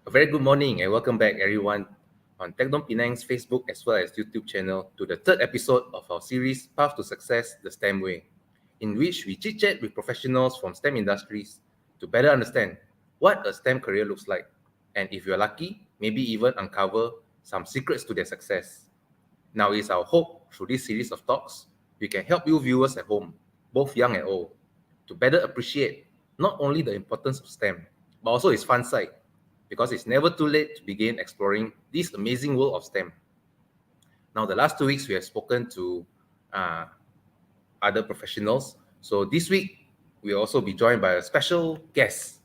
A very good morning and welcome back, everyone, on Techno Penang's Facebook as well as YouTube channel to the third episode of our series Path to Success the STEM Way, in which we chit chat with professionals from STEM industries to better understand what a STEM career looks like, and if you're lucky, maybe even uncover some secrets to their success. Now, it's our hope through this series of talks, we can help you viewers at home, both young and old, to better appreciate not only the importance of STEM, but also its fun side, because it's never too late to begin exploring this amazing world of STEM. Now, the last 2 weeks, we have spoken to uh, other professionals. So this week, we'll also be joined by a special guest.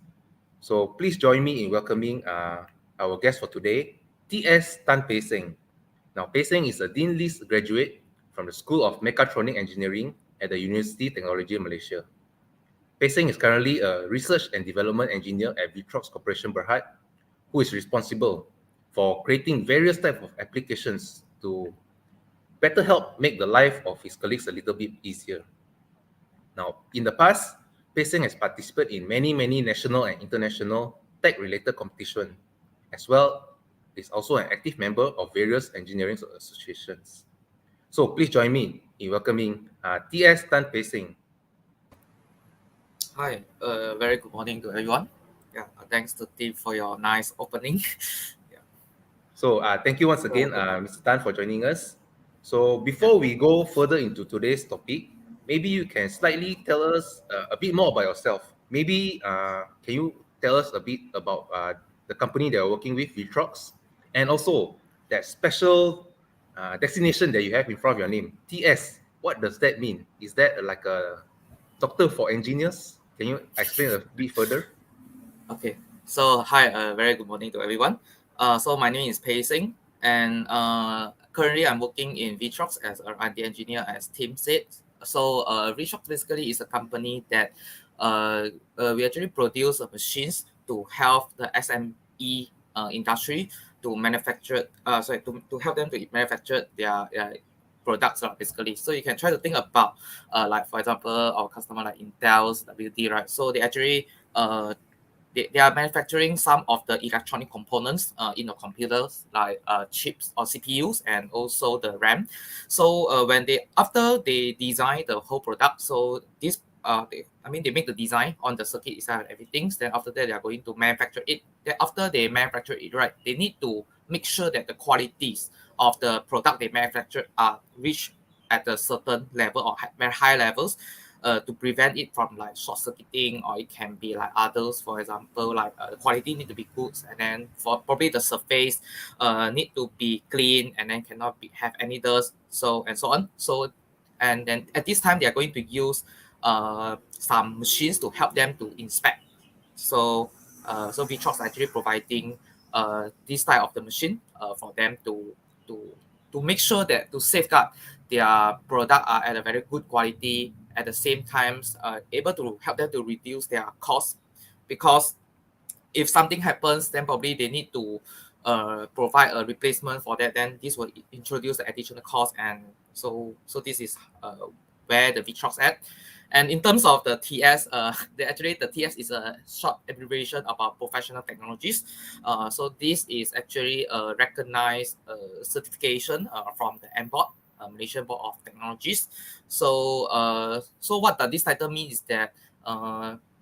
So please join me in welcoming our guest for today, T.S. Tan Pei Seng. Now, Pei Seng is a Dean List graduate from the School of Mechatronic Engineering at the University Technology Malaysia. Pei Seng is currently a research and development engineer at Vitrox Corporation Berhad, who is responsible for creating various types of applications to better help make the life of his colleagues a little bit easier. Now, in the past, Pei Seng has participated in many national and international tech-related competitions, as well is also an active member of various engineering associations. So please join me in welcoming T.S. Tan Pei Seng. Hi, very good morning to everyone. Yeah, thanks to Tim for your nice opening. Yeah. So thank you once again, Mr. Tan, for joining us. So before we go further into today's topic, maybe you can slightly tell us a bit more about yourself. Maybe can you tell us a bit about the company that you're working with, Vitrox, and also that special designation that you have in front of your name, TS. What does that mean? Is that like a doctor for engineers? Can you explain a bit further? Okay. So hi, very good morning to everyone. So my name is Pei Seng, and currently I'm working in Vitrox as an R&D engineer, as Tim said. So Vitrox basically is a company that we actually produce machines to help the SME industry to manufacture. To help them to manufacture their products basically. So you can try to think about like for example our customer like Intel's WD, right? So they actually they are manufacturing some of the electronic components in the computers like chips or CPUs and also the RAM. So when they after they design the whole product, so this they make the design on the circuit itself and everything. Then after that they are going to manufacture it. Then after they manufacture it, right, they need to make sure that the qualities of the product they manufacture are reached at a certain level or very high levels to prevent it from like short circuiting, or it can be like others. For example, like the quality need to be good, and then for probably the surface need to be clean, and then cannot have any dust, so and so on. So and then at this time they are going to use some machines to help them to inspect. So so Vitrox actually providing this type of the machine for them to to make sure that to safeguard their product are at a very good quality, at the same time able to help them to reduce their cost, because if something happens then probably they need to provide a replacement for that, then this will introduce the additional cost. And so this is where the Vitrox at. And in terms of the TS, the TS is a short abbreviation about professional technologies. So this is actually a recognized certification from the MBOT, Malaysian Board of Technologies. So what does this title mean is that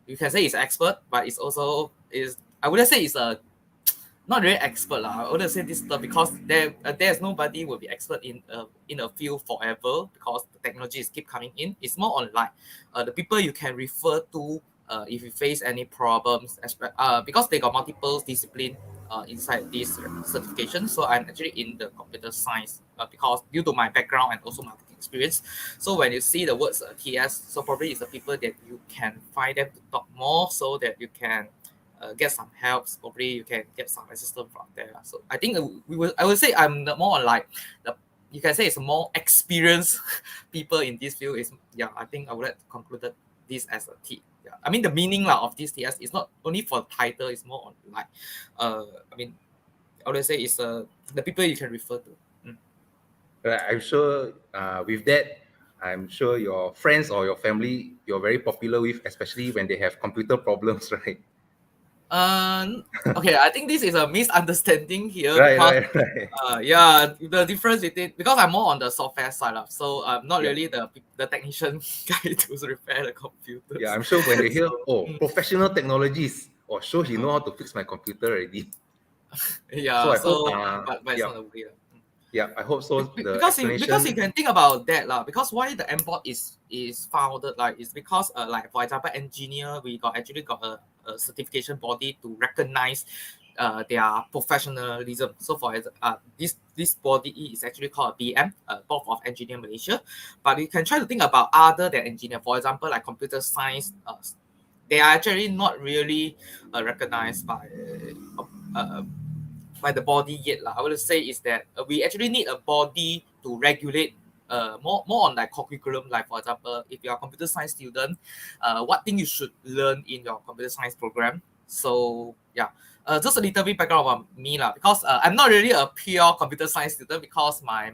you can say it's expert, but it's also is I wouldn't say it's a not really expert lah. I wouldn't say this because there's nobody will be expert in a field forever, because the technologies keep coming in. It's more on like the people you can refer to if you face any problems, because they got multiple discipline inside this certification. So I'm actually in the computer science because due to my background and also my experience. So when you see the words TS, so probably it's the people that you can find them to talk more, so that you can get some help. Probably you can get some assistance from there. So I think I would say I'm more on like the, you can say it's more experienced people in this field. Is yeah, I think I would like to conclude this as a T. Yeah, I mean the meaning of this TS is not only for title. It's more on like I mean I would say it's the people you can refer to. I'm sure with that, I'm sure your friends or your family you're very popular with, especially when they have computer problems, right? Okay, I think this is a misunderstanding here Right, because right, right. yeah, the difference between because I'm more on the software side of, so I'm not Yeah, really the technician guy to repair the yeah. computers. I'm sure when they hear, So oh, professional technologies, or sure he know how to fix my computer already. So yeah, I hope, so but it's yeah, not a way. yeah. I hope so. The Because you explanation, can think about that lah. Because why the MBOT is founded like is because like for example engineer we got actually got a certification body to recognize their professionalism. So for this body is actually called BM, Board of Engineer Malaysia. But you can try to think about other than engineer. For example, like computer science, they are actually not really recognized uh, by the body yet. I would say is that we actually need a body to regulate more on like curriculum. Like for example, if you're a computer science student, what thing you should learn in your computer science program. So yeah, just a little bit background about me lah, because I'm not really a pure computer science student because my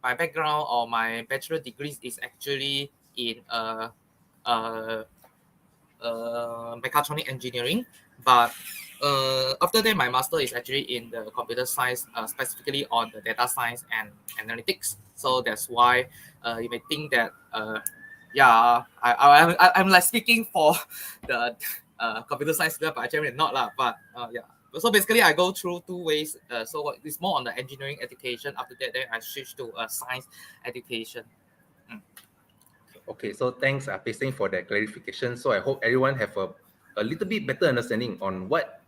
background or my bachelor degree is actually in uh, mechatronic engineering, but after that my master is actually in the computer science, specifically on the data science and analytics. So that's why you may think that yeah, I'm like speaking for the computer science student, but actually not lah. But yeah, so basically I go through two ways. So it's more on the engineering education. After that, then I switch to science education. Mm. okay. So thanks, Pei for that clarification. So I hope everyone have a little bit better understanding on what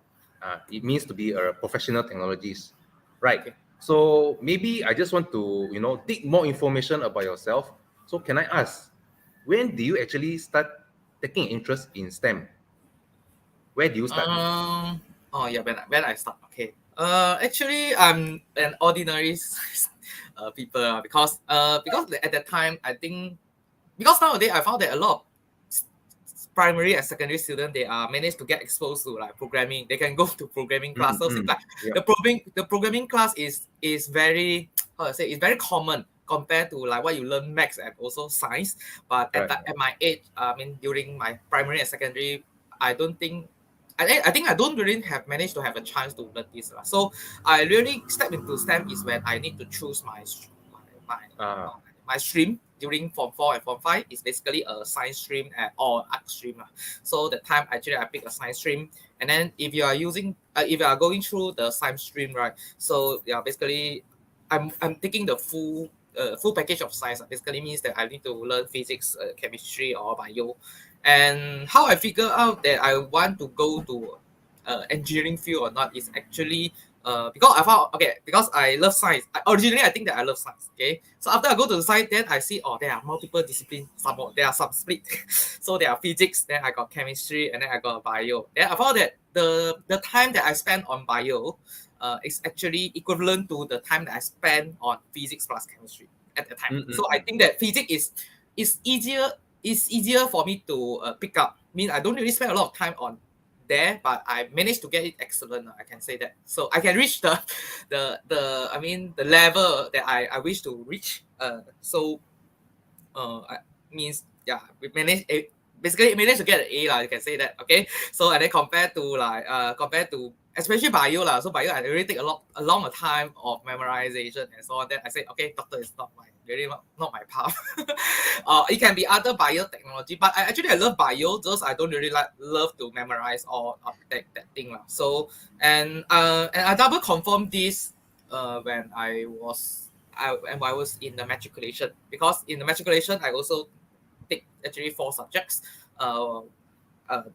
it means to be a professional technologist, right? Okay. So maybe I just want to, dig more information about yourself. So can I ask, when do you actually start taking interest in STEM? Where do you start? Oh yeah, when I start, okay. Actually, I'm an ordinary people because at that time I think because nowadays I found that a lot of primary and secondary students they are managed to get exposed to like programming. They can go to programming class. So seems like Yeah, the programming class is very how to say it's very common compared to like what you learn maths and also science. But right. at my age, I mean during my primary and secondary, I don't think I think I don't really have managed to have a chance to learn this. So I really step into STEM is when I need to choose my, Uh, my stream during Form 4 and Form 5 is basically a science stream or art stream. So the time actually I pick a science stream. And then if you are going through the science stream, right? So yeah, basically I'm taking the full package of science. Basically means that I need to learn physics, chemistry, or bio. And how I figure out that I want to go to engineering field or not is actually because I found okay because I love science. Originally, I think that I love science. Okay, so after I go to the science, then I see there are multiple disciplines. There are some split. So there are physics. Then I got chemistry, and then I got bio. Then I found that the time that I spend on bio, is actually equivalent to the time that I spend on physics plus chemistry at the time. mm, So mm, I mm. think that physics is easier for me to pick up. I mean, I don't really spend a lot of time on there, but I managed to get it excellent. I can say that. So I can reach the I mean the level that I wish to reach. Means yeah, we managed basically managed to get an A lah. You can say that. Okay. So and then compared to especially bio lah. So bio I really take a longer time of memorization and so on. Then I say okay, doctor is not my really not my path. It can be other biotechnology, but I love bio. Just I don't really love to memorize or that thing lah. So and I double confirm this when I was in the matriculation because in the matriculation I also take actually 4 subjects. Uh,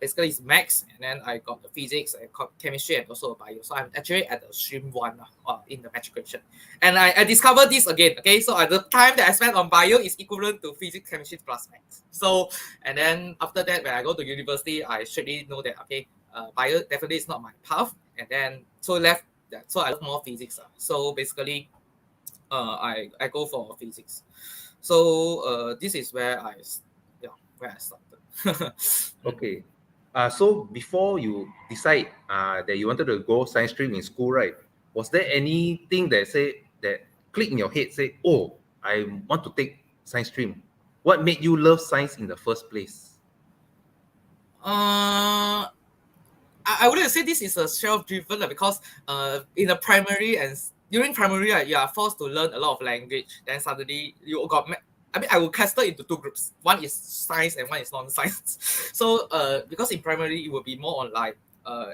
Basically it's maths and then I got the physics and chemistry and also bio. So I'm actually at the stream 1 in the matriculation. And I discovered this again. Okay, so at the time that I spent on bio is equivalent to physics, chemistry plus maths. So and then after that when I go to university, I strictly know that okay, bio definitely is not my path. And then so left that so I love more physics. So basically I go for physics. So this is where I started. Okay. So before you decide that you wanted to go science stream in school, right? Was there anything that clicked in your head, say, oh, I want to take science stream? What made you love science in the first place? Uh, I wouldn't say this is a self-driven because in the primary and during primary you are forced to learn a lot of language. Then suddenly you got I mean I will cluster into two groups. One is science and one is non-science. So because in primary it will be more on like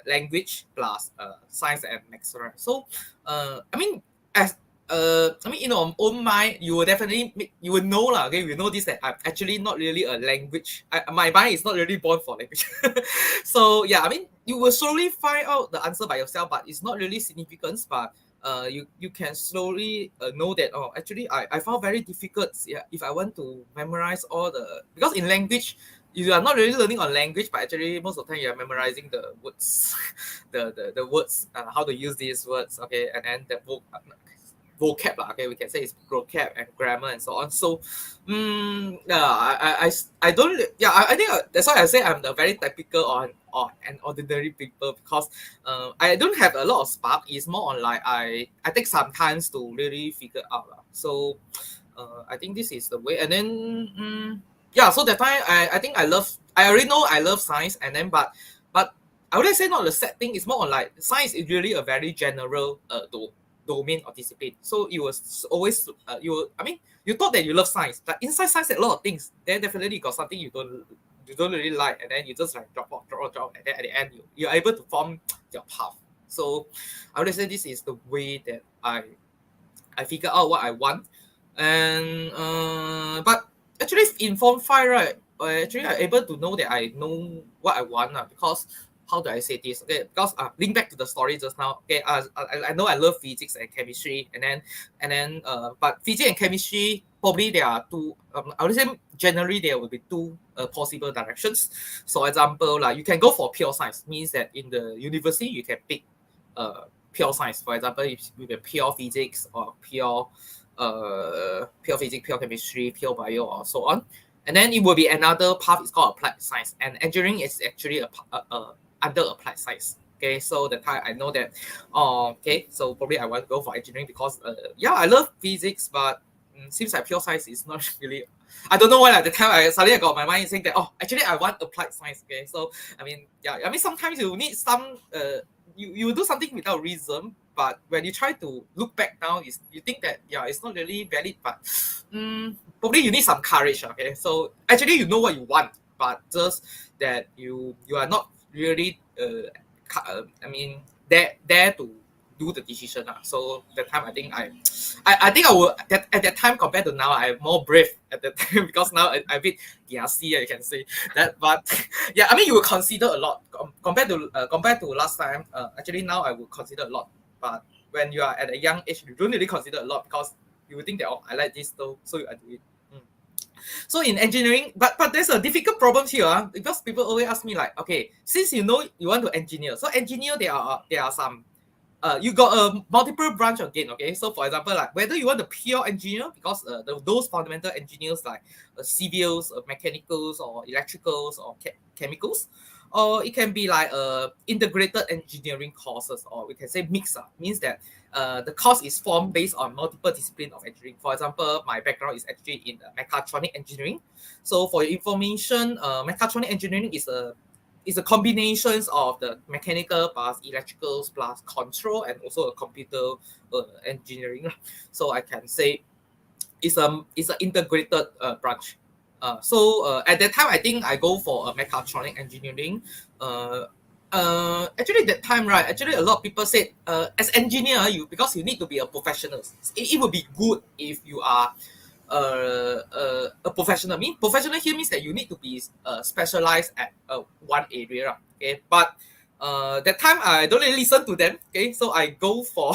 language plus science and maths, right? So I mean as I mean, in your own mind, you will definitely you will know lah. Okay, you know this that I'm actually not really a language. My mind is not really born for language. So yeah, I mean, you will slowly find out the answer by yourself, but it's not really significant. But you can slowly know that actually I found very difficult. Yeah, if I want to memorize all the because in language. You are not really learning on language, but actually most of the time you are memorizing the words, the words, how to use these words, okay, and then the vocab lah, okay, we can say it's vocab and grammar and so on. So yeah, I don't, yeah, I think that's why I say I'm the very typical on an ordinary people because I don't have a lot of spark. It's more on like I take some times to really figure out lah. So I think this is the way. And then yeah, so that time I think I already know I love science, and then but I wouldn't say not the sad thing. It's more on like science is really a very general domain or discipline. So it was always I mean you thought that you love science, but inside science a lot of things. Then definitely got something you don't really like, and then you just like drop off, and then at the end you're able to form your path. So I would say this is the way that I figure out what I want, and but actually in Form 5, right, actually I'm able to know that I know what I want because how do I say this? Okay, because link back to the story just now. Okay, I know I love physics and chemistry, and then but physics and chemistry probably there are two. I would say generally there will be two possible directions. So example, like you can go for pure science, means that in the university you can pick pure science. For example, if with a pure physics or pure physics, pure chemistry, pure bio, or so on. And then it will be another path. It's called applied science, and engineering is actually a under applied science. Okay, so the time I know that, okay, so probably I want to go for engineering because, yeah, I love physics, but seems like pure science is not really. I don't know why at the time I suddenly got my mind saying that, actually I want applied science. Okay, so I mean, yeah, I mean sometimes you need some, you do something without reason, but when you try to look back now, you think that yeah, it's not really valid, but probably you need some courage. Okay, so actually you know what you want, but just that you are not really I mean there to do the decision. So that time I think I think I will at that time compared to now I'm more brave at that time because now I a bit gassy, you can say that. But yeah, I mean you will consider a lot compared to last time. Actually now I will consider a lot, but when you are at a young age you don't really consider a lot because you will think that I like this though, so I do it. So in engineering, but there's a difficult problem here because people always ask me like, okay, since you know you want to engineer, so engineer there are some you got a multiple branch again. Okay, so for example, like whether you want the pure engineer because those fundamental engineers like civils, mechanicals, or electricals, or chemicals, or it can be like integrated engineering courses, or we can say mix. Means that the course is formed based on multiple disciplines of engineering. For example, my background is actually in mechatronic engineering. So for your information, mechatronic engineering is a combinations of the mechanical plus electricals plus control and also a computer engineering. So I can say it's an integrated branch. So at that time, I think I go for a mechatronic engineering. Actually, that time, right? Actually, a lot of people said, as engineer, because you need to be a professional. It would be good if you are a professional. Professional here means that you need to be specialized at one area. Okay, but that time I don't really listen to them. Okay, so I go for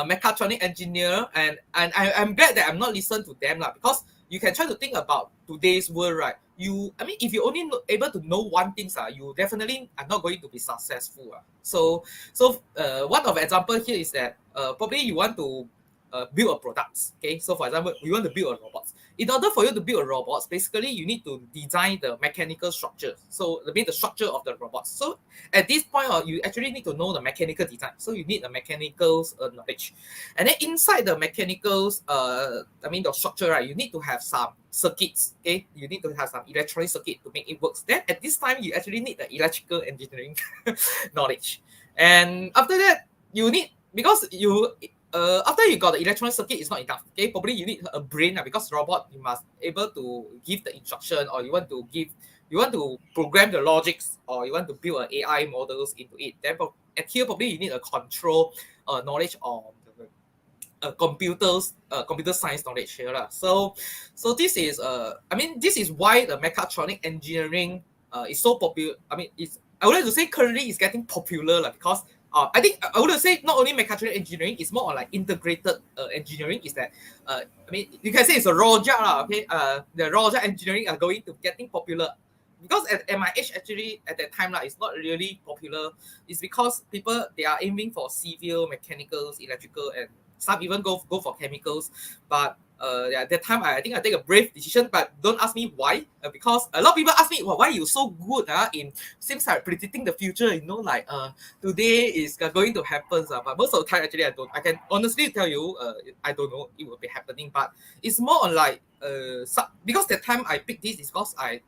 mechatronic engineer, and I'm glad that I'm not listen to them lah, because you can try to think about today's world, right? I mean, if you only able to know one thing, you definitely are not going to be successful. So one of example here is that probably you want to build a product. Okay, so for example, you want to build a robot. in order for you to build a robot, basically you need to design the mechanical structure. So the structure of the robot. So at this point, you actually need to know the mechanical design. So you need the mechanicals knowledge, and then inside the mechanicals, the structure, right? You need to have some circuits. Okay, you need to have some electronic circuit to make it work. Then at this time, you actually need the electrical engineering knowledge, and after that, you need because you after you got the electronic circuit, it's not enough. Okay, probably you need a brain because robot you must able to give the instruction, or you want to program the logics, or you want to build AI models into it. Then and here probably you need a control knowledge of computer science knowledge here lah. So this is this is why the mechatronic engineering is so popular. I would like to say currently it's getting popular because I think I would say not only mechatronic engineering, it's more on like integrated engineering. Is that you can say it's a Roja lah. Okay, the Roja engineering are going to getting popular because at MIH actually at that time it's not really popular. It's because people they are aiming for civil, mechanicals, electrical, and some even go for chemicals. But at that time I think I take a brave decision, but don't ask me why, because a lot of people ask me, well, why you so good in seems like predicting the future, today is going to happen, but most of the time actually I can honestly tell you I don't know it will be happening. But it's more on like because the time I picked this is because I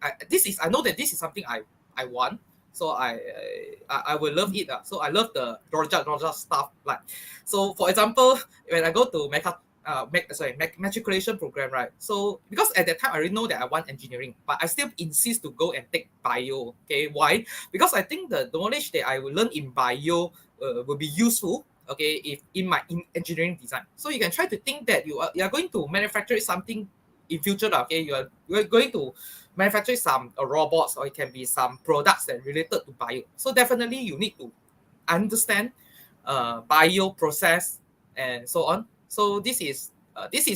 know that this is something I want. So I will love it. So I love the Roja stuff. Like, so for example, when I go to matriculation program, right? So because at that time I already know that I want engineering, but I still insist to go and take bio. Okay, why? Because I think the knowledge that I will learn in bio will be useful. Okay, if in engineering design. So you can try to think that you are going to manufacture something in future. Okay, you are going to manufacture some robots, or it can be some products that related to bio. So definitely you need to understand bio process and so on. So this is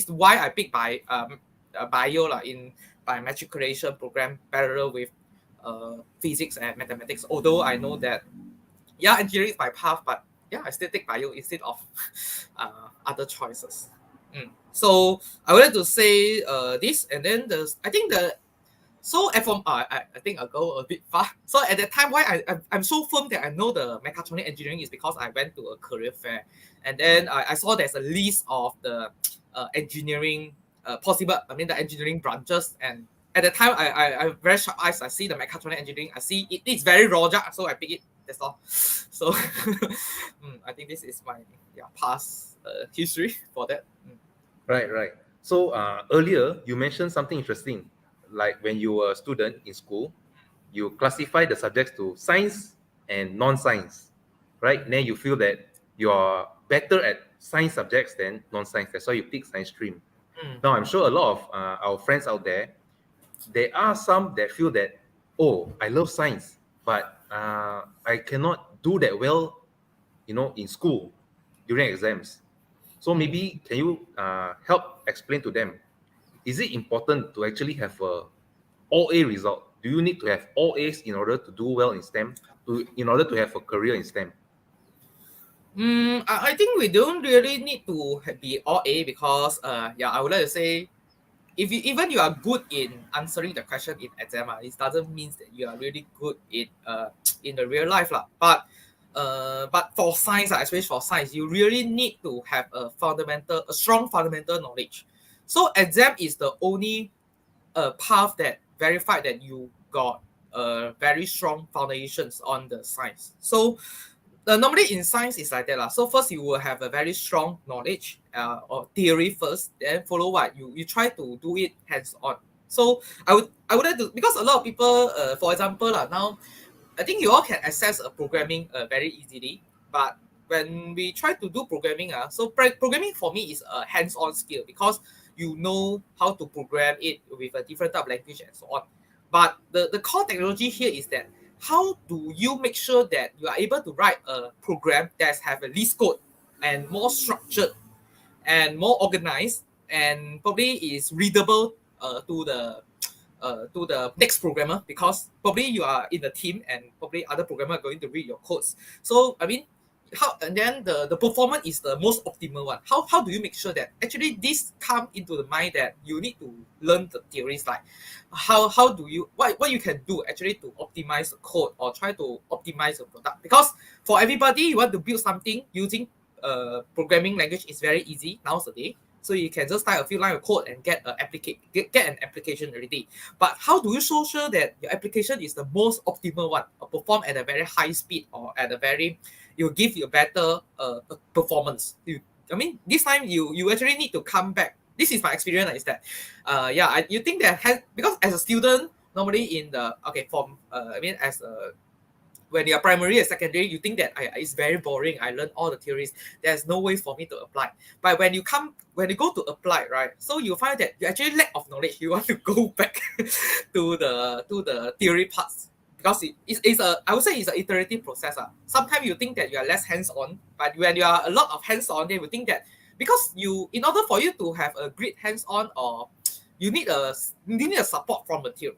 why I picked bio in by matriculation program parallel with physics and mathematics. Although I know that engineering is my path, but I still take bio instead of other choices. So I wanted to say this, and then I think I think I'll go a bit far. So at that time, why I'm so firm that I know the mechatronic engineering is because I went to a career fair, and then I saw there's a list of the engineering possible. The engineering branches, and at the time I very sharp eyes. I see the mechatronic engineering. I see it's very Roja, so I pick it. That's all. So I think this is my past history for that. Right. So earlier you mentioned something interesting, like when you were a student in school, you classify the subjects to science and non-science, right? Then you feel that you are better at science subjects than non-science. That's why you pick science stream. Now I'm sure a lot of our friends out there are some that feel that, oh, I love science, but I cannot do that well, in school during exams. So maybe can you help explain to them, is it important to actually have a all A result? Do you need to have all A's in order to do well in STEM, in order to have a career in STEM? I think we don't really need to be all A because I would like to say if you are good in answering the question in exam, it doesn't mean that you are really good in the real life lah. But for science, especially for science, you really need to have a strong fundamental knowledge. So exam is the only path that verify that you got very strong foundations on the science. So normally in science is like that lah. So first you will have a very strong knowledge or theory first, then follow what you try to do it hands on. So I would like to, because a lot of people for example now I think you all can access programming very easily, but when we try to do programming so programming for me is a hands-on skill because you know how to program it with a different type of language and so on. But the core technology here is that how do you make sure that you are able to write a program that have a least code and more structured and more organized and probably is readable to the next programmer, because probably you are in the team and probably other programmer are going to read your codes. So how and then the performance is the most optimal one. How do you make sure that actually this come into the mind that you need to learn the theories, like how do you what you can do actually to optimize the code or try to optimize the product? Because for everybody, you want to build something using programming language is very easy nowadays. So you can just type a few lines of code and get an application already. But how do you so sure that your application is the most optimal one, or perform at a very high speed, or at a very, you give you a better performance? This time you actually need to come back. This is my experience, is that you think that because as a student normally in the from as a, when you're primary and secondary, you think that it's very boring. I learned all the theories. There's no way for me to apply. But when you go to apply, right? So you find that you actually lack of knowledge. You want to go back to the theory parts, because it's a, I would say it's an iterative process. Sometimes you think that you are less hands-on, but when you are a lot of hands-on, then you think that because in order for you to have a great hands-on, or you need a support from the theory.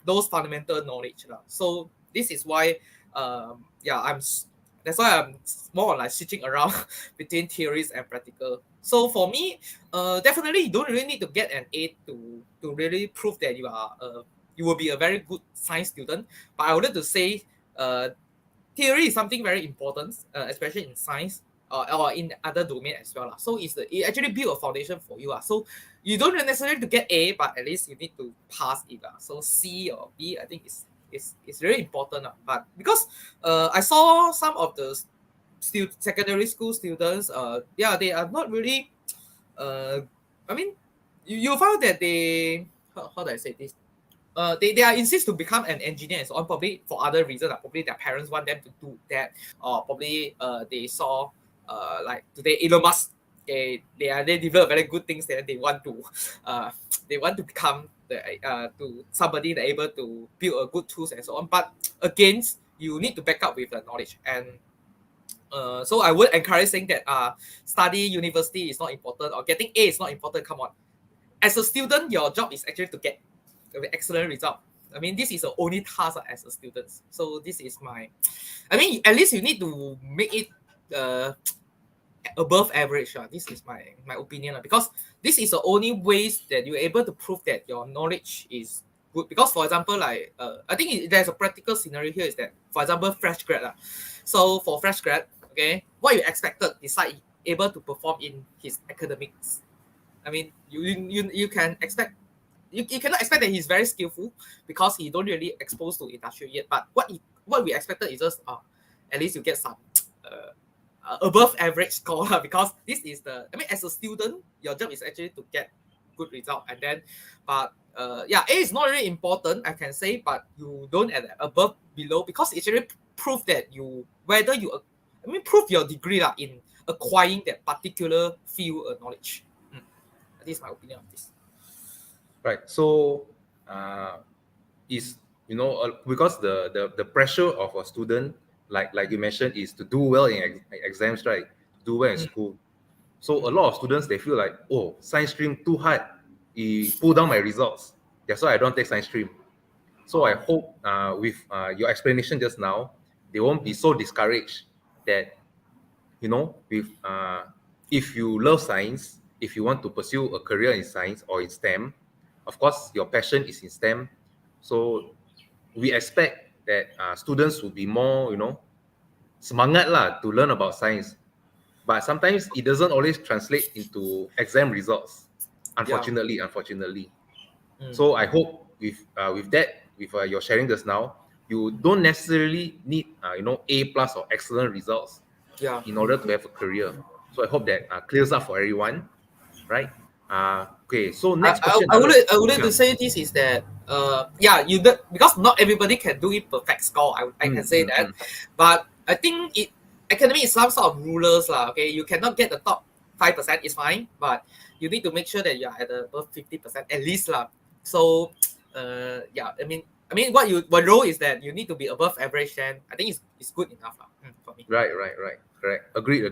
Those fundamental knowledge. So this is why that's why I'm more like switching around between theories and practical. So for me, definitely you don't really need to get an A to really prove that you will be a very good science student. But I wanted to say, theory is something very important, especially in science, or in other domain as well. So it actually build a foundation for you. So you don't necessarily to get A, but at least you need to pass it. So C or B, I think it's really important. But because I saw some of the secondary school students, they are not really, you found that how do I say this? They are insist to become an engineer and so on, probably for other reasons. Probably their parents want them to do that, or probably they saw like today Elon Musk, they develop very good things that they want to become to somebody that able to build a good tools and so on. But again, you need to back up with the knowledge. And so I would encourage saying that study university is not important, or getting A is not important. Come on, as a student, your job is actually to get an excellent result. This is the only task as a student. So this is at least you need to make it above average. This is my opinion, because this is the only ways that you're able to prove that your knowledge is good. Because for example, like I think there's a practical scenario here, is that, for example, fresh grad. So for fresh grad, okay, what you expected is like able to perform in his academics. You can expect, you cannot expect that he's very skillful, because he don't really exposed to industry yet. But what we expected is just at least you get some above average score, because this is as a student, your job is actually to get good result. And then but A is not really important, I can say, but you don't add above below, because it actually prove that prove your degree in acquiring that particular field of knowledge. This is my opinion on this. Right. So, is because the pressure of a student, like you mentioned, is to do well in exams, right? Do well in school. So a lot of students, they feel like, oh, science stream too hard, it pull down my results. That's why I don't take science stream. So I hope with your explanation just now, they won't be so discouraged that with if you love science, if you want to pursue a career in science or in STEM, of course your passion is in STEM. So we expect that students will be more, semangat lah to learn about science. But sometimes it doesn't always translate into exam results, unfortunately. So I hope with that, with your sharing just now, you don't necessarily need A plus or excellent results in order to have a career. So I hope that clears up for everyone, right? Okay, so next question. I would to say this is that because not everybody can do it perfect score. I can say that, but I think academic is some sort of rulers lah. Okay, you cannot get the top 5%, is fine, but you need to make sure that you are at above 50% at least lah. So what role is that you need to be above average, then I think it's good enough for me. Right, correct. Agreed.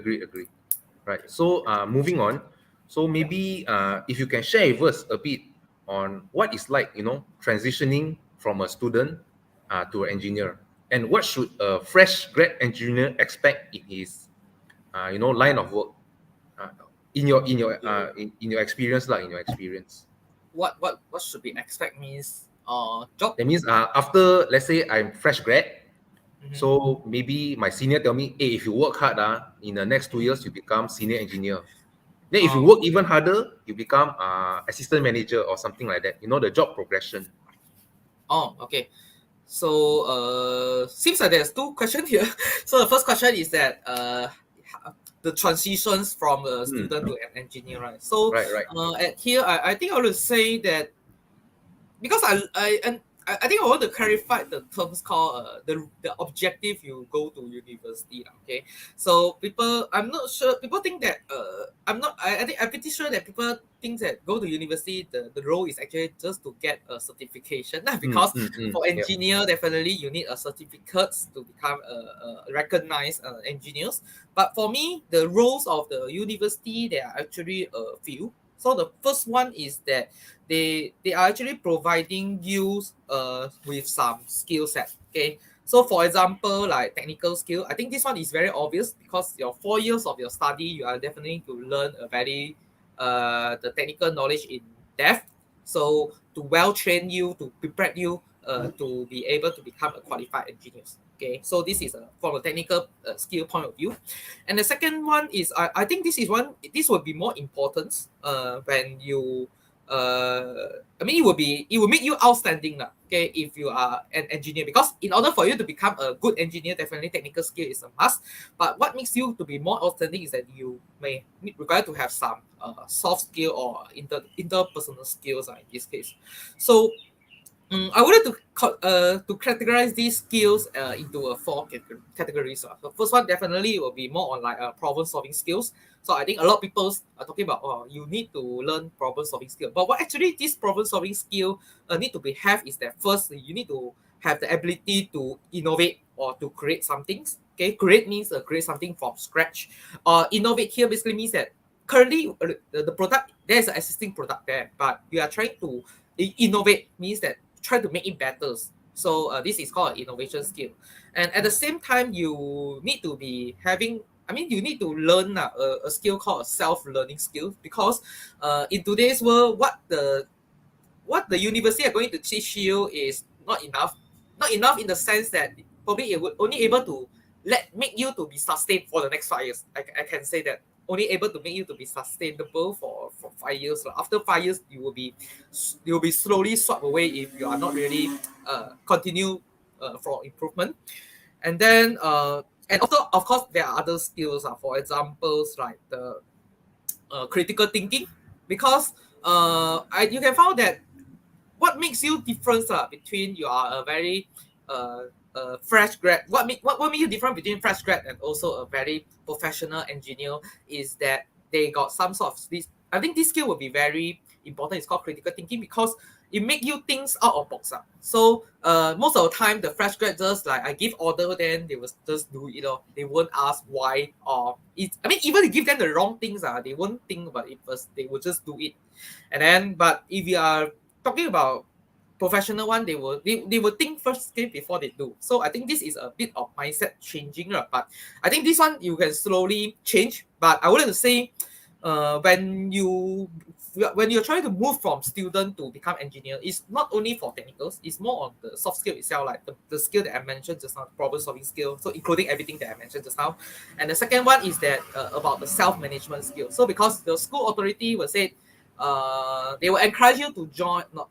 Right. So moving on. So maybe if you can share with us a bit on what it's like, transitioning from a student to an engineer, and what should a fresh grad engineer expect in his line of work, uh, in your experience, like in your experience. What should we expect means job. That means after, let's say I'm fresh grad, Mhm. so maybe my senior tell me, hey, if you work hard, in the next 2 years you become senior engineer. Then if you Oh, work even harder, you become assistant manager or something like that. The job progression. okay. So seems like there's two questions here. So the first question is that the transitions from a Hmm. student to an engineer, right? So Right, right. at here, I think I would say that because I think I want to clarify the terms called the objective you go to university. Okay, so I'm not sure. People think that I'm not. I think I'm pretty sure that people think that go to university, the role is actually just to get a certification. Because for Yep. engineer, definitely you need a certificate to become a recognized engineers. But for me, the roles of the university, there are actually a few. So the first one is that they are actually providing you with some skill set. Okay, so for example, like technical skill, I think this one is very obvious because your 4 years of your study, you are definitely to learn a very the technical knowledge in depth. So to well train you, to prepare you to be able to become a qualified engineer. Okay, so this is from a technical skill point of view. And the second one is I think this will be more important when you I mean, it will make you outstanding lah. Okay, if you are an engineer, because in order for you to become a good engineer, definitely technical skill is a must. But what makes you to be more outstanding is that you may require to have some soft skill or interpersonal skills in this case. So I wanted to categorize these skills into four categories. The first one definitely will be more on like problem solving skills. So I think a lot of people are talking about, oh, you need to learn problem solving skill. But what actually this problem solving skill need to be have is that first you need to have the ability to innovate or to create some things. Okay, create means create something from scratch. Innovate here basically means that currently the product, there's an existing product there, but you are trying to innovate means that try to make it better. So this is called an innovation skill. And at the same time, you need to be having, I mean, you need to learn a skill called a self-learning skill, because in today's world, what the university are going to teach you is not enough. Not enough in the sense that probably it would only able to make you to be sustained for the next 5 years. I can say that only able to make you to be sustainable for 5 years. After 5 years, you will be slowly swept away if you are not really continue for improvement. And then and also of course there are other skills. For examples like the critical thinking, because you can find that what makes you different between you are a very fresh grad, what makes you different between fresh grad and also a very professional engineer is that they got some sort of this. I think this skill will be very important. It's called critical thinking because it make you think out of box. So most of the time the fresh grad just like I give order, then they will just do it. They won't ask why, or I mean, even if you give them the wrong things, they won't think about it first. They will just do it. And then, but if you are talking about professional one, they will think first game before they do. So I think this is a bit of mindset changing, but I think this one you can slowly change. But I wanted to say, when you're trying to move from student to become engineer, it's not only for technicals, it's more on the soft skill itself, like the skill that I mentioned just now, problem solving skill, so including everything that I mentioned just now. And the second one is that about the self-management skill. So because the school authority will say they will encourage you to join, not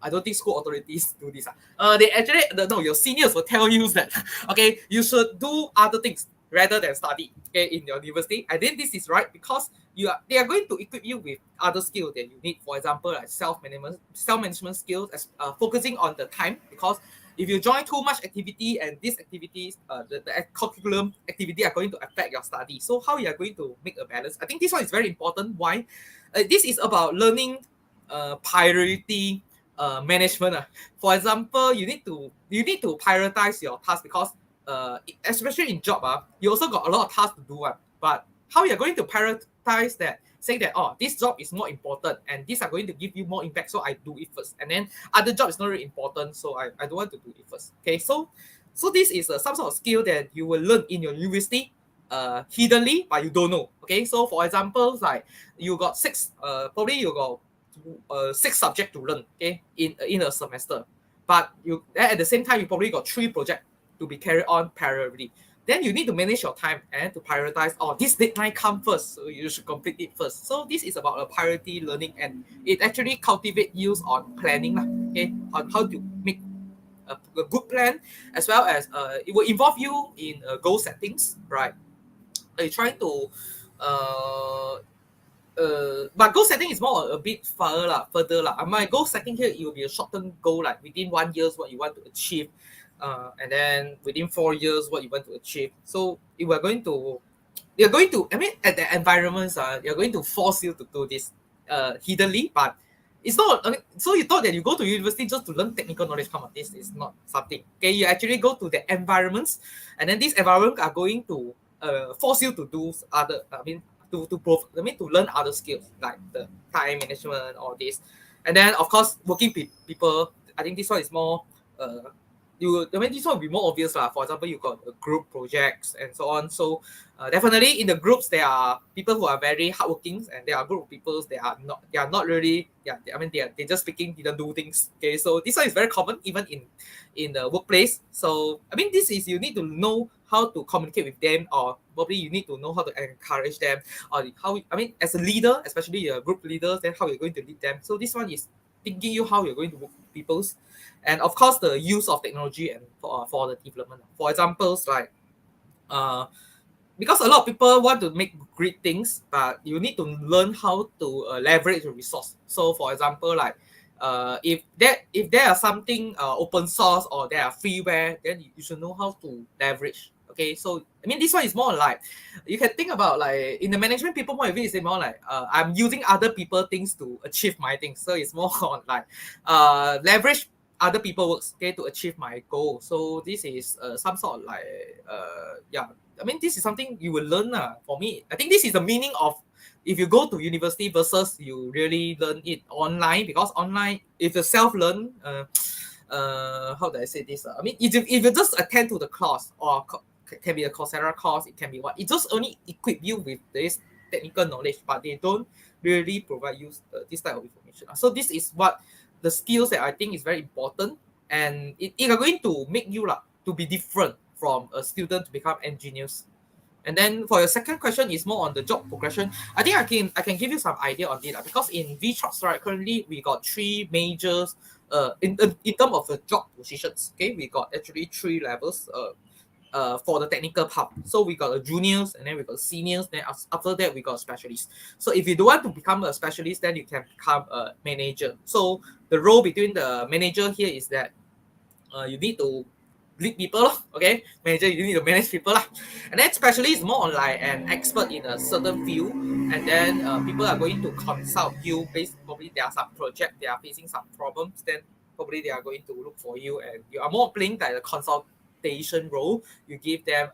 I don't think school authorities do this. They actually no, your seniors will tell you that okay, you should do other things rather than study, okay, in your university. I think this is right because they are going to equip you with other skills that you need. For example, like self management skills, as focusing on the time, because if you join too much activity and these activities, the curriculum activity are going to affect your study. So how you are going to make a balance? I think this one is very important. Why? This is about learning priority management. For example, you need to prioritize your task because especially in job, you also got a lot of tasks to do. But how you're going to prioritize that? Say that, oh, this job is more important and these are going to give you more impact, so I do it first. And then other job is not really important, so I don't want to do it first. Okay, so this is some sort of skill that you will learn in your university. hiddenly, but you don't know. Okay, so for example, like you got six, probably you got six subject to learn. Okay, in a semester, but you at the same time you probably got three project to be carried on parallelly. Then you need to manage your time and to prioritize. Oh, this deadline come first, so you should complete it first. So this is about a priority learning, and it actually cultivate use on planning lah. Okay, on how to make a good plan, as well as it will involve you in goal settings, right? You trying to uh, but goal setting is more a bit further lah. My goal setting here, it will be a short-term goal, like within 1 year what you want to achieve, and then within 4 years what you want to achieve. So you are going to, you're going to, I mean, at the environments, you're going to force you to do this hiddenly, but it's not. I mean, so you thought that you go to university just to learn technical knowledge. Come on, this is not something. Okay, you actually go to the environments, and then these environments are going to force you to do other. I mean, to learn other skills like the time management, all this, and then of course working with people. I think this one is more. I mean, this one will be more obvious lah. For example, you got group projects and so on. So definitely in the groups there are people who are very hardworking, and there are group of people they are not. They are not really. Yeah, I mean they just speaking, didn't do things. Okay, so this one is very common even in the workplace. So I mean, this is you need to know how to communicate with them, or probably you need to know how to encourage them, or how, I mean, as a leader, especially a group leader, then how you're going to lead them. So this one is thinking you how you're going to work with people's, and of course the use of technology and for the development. For examples like uh because a lot of people want to make great things, but you need to learn how to leverage the resource. So for example, like if there are something open source or there are freeware, then you should know how to leverage. Okay, so I mean this one is more like you can think about, like in the management people point of view, is more like I'm using other people things to achieve my things. So it's more on like leverage other people works, okay, to achieve my goal. So this is some sort of like yeah, I mean, this is something you will learn. For me, I think this is the meaning of if you go to university versus you really learn it online, because online, if you self-learn, how do I say this? I mean, if you just attend to the class, or can be a Coursera course, it can be what, it just only equip you with this technical knowledge, but they don't really provide you this type of information. So this is what the skills that I think is very important, and it are going to make you to be different from a student to become engineers. And then for your second question is more on the job progression. I think I can give you some idea on it, because in VTROX, right, currently we got three majors in terms of the job positions. Okay, we got actually three levels for the technical part. So we got a juniors, and then we got seniors, then after that we got specialists. So if you don't want to become a specialist, then you can become a manager. So the role between the manager here is that you need to lead people, okay? Manager, you need to manage people, and then specialist is more on like an expert in a certain field, and then people are going to consult you based, probably there are some project, they are facing some problems, then probably they are going to look for you, and you are more playing like a consultation role. You give them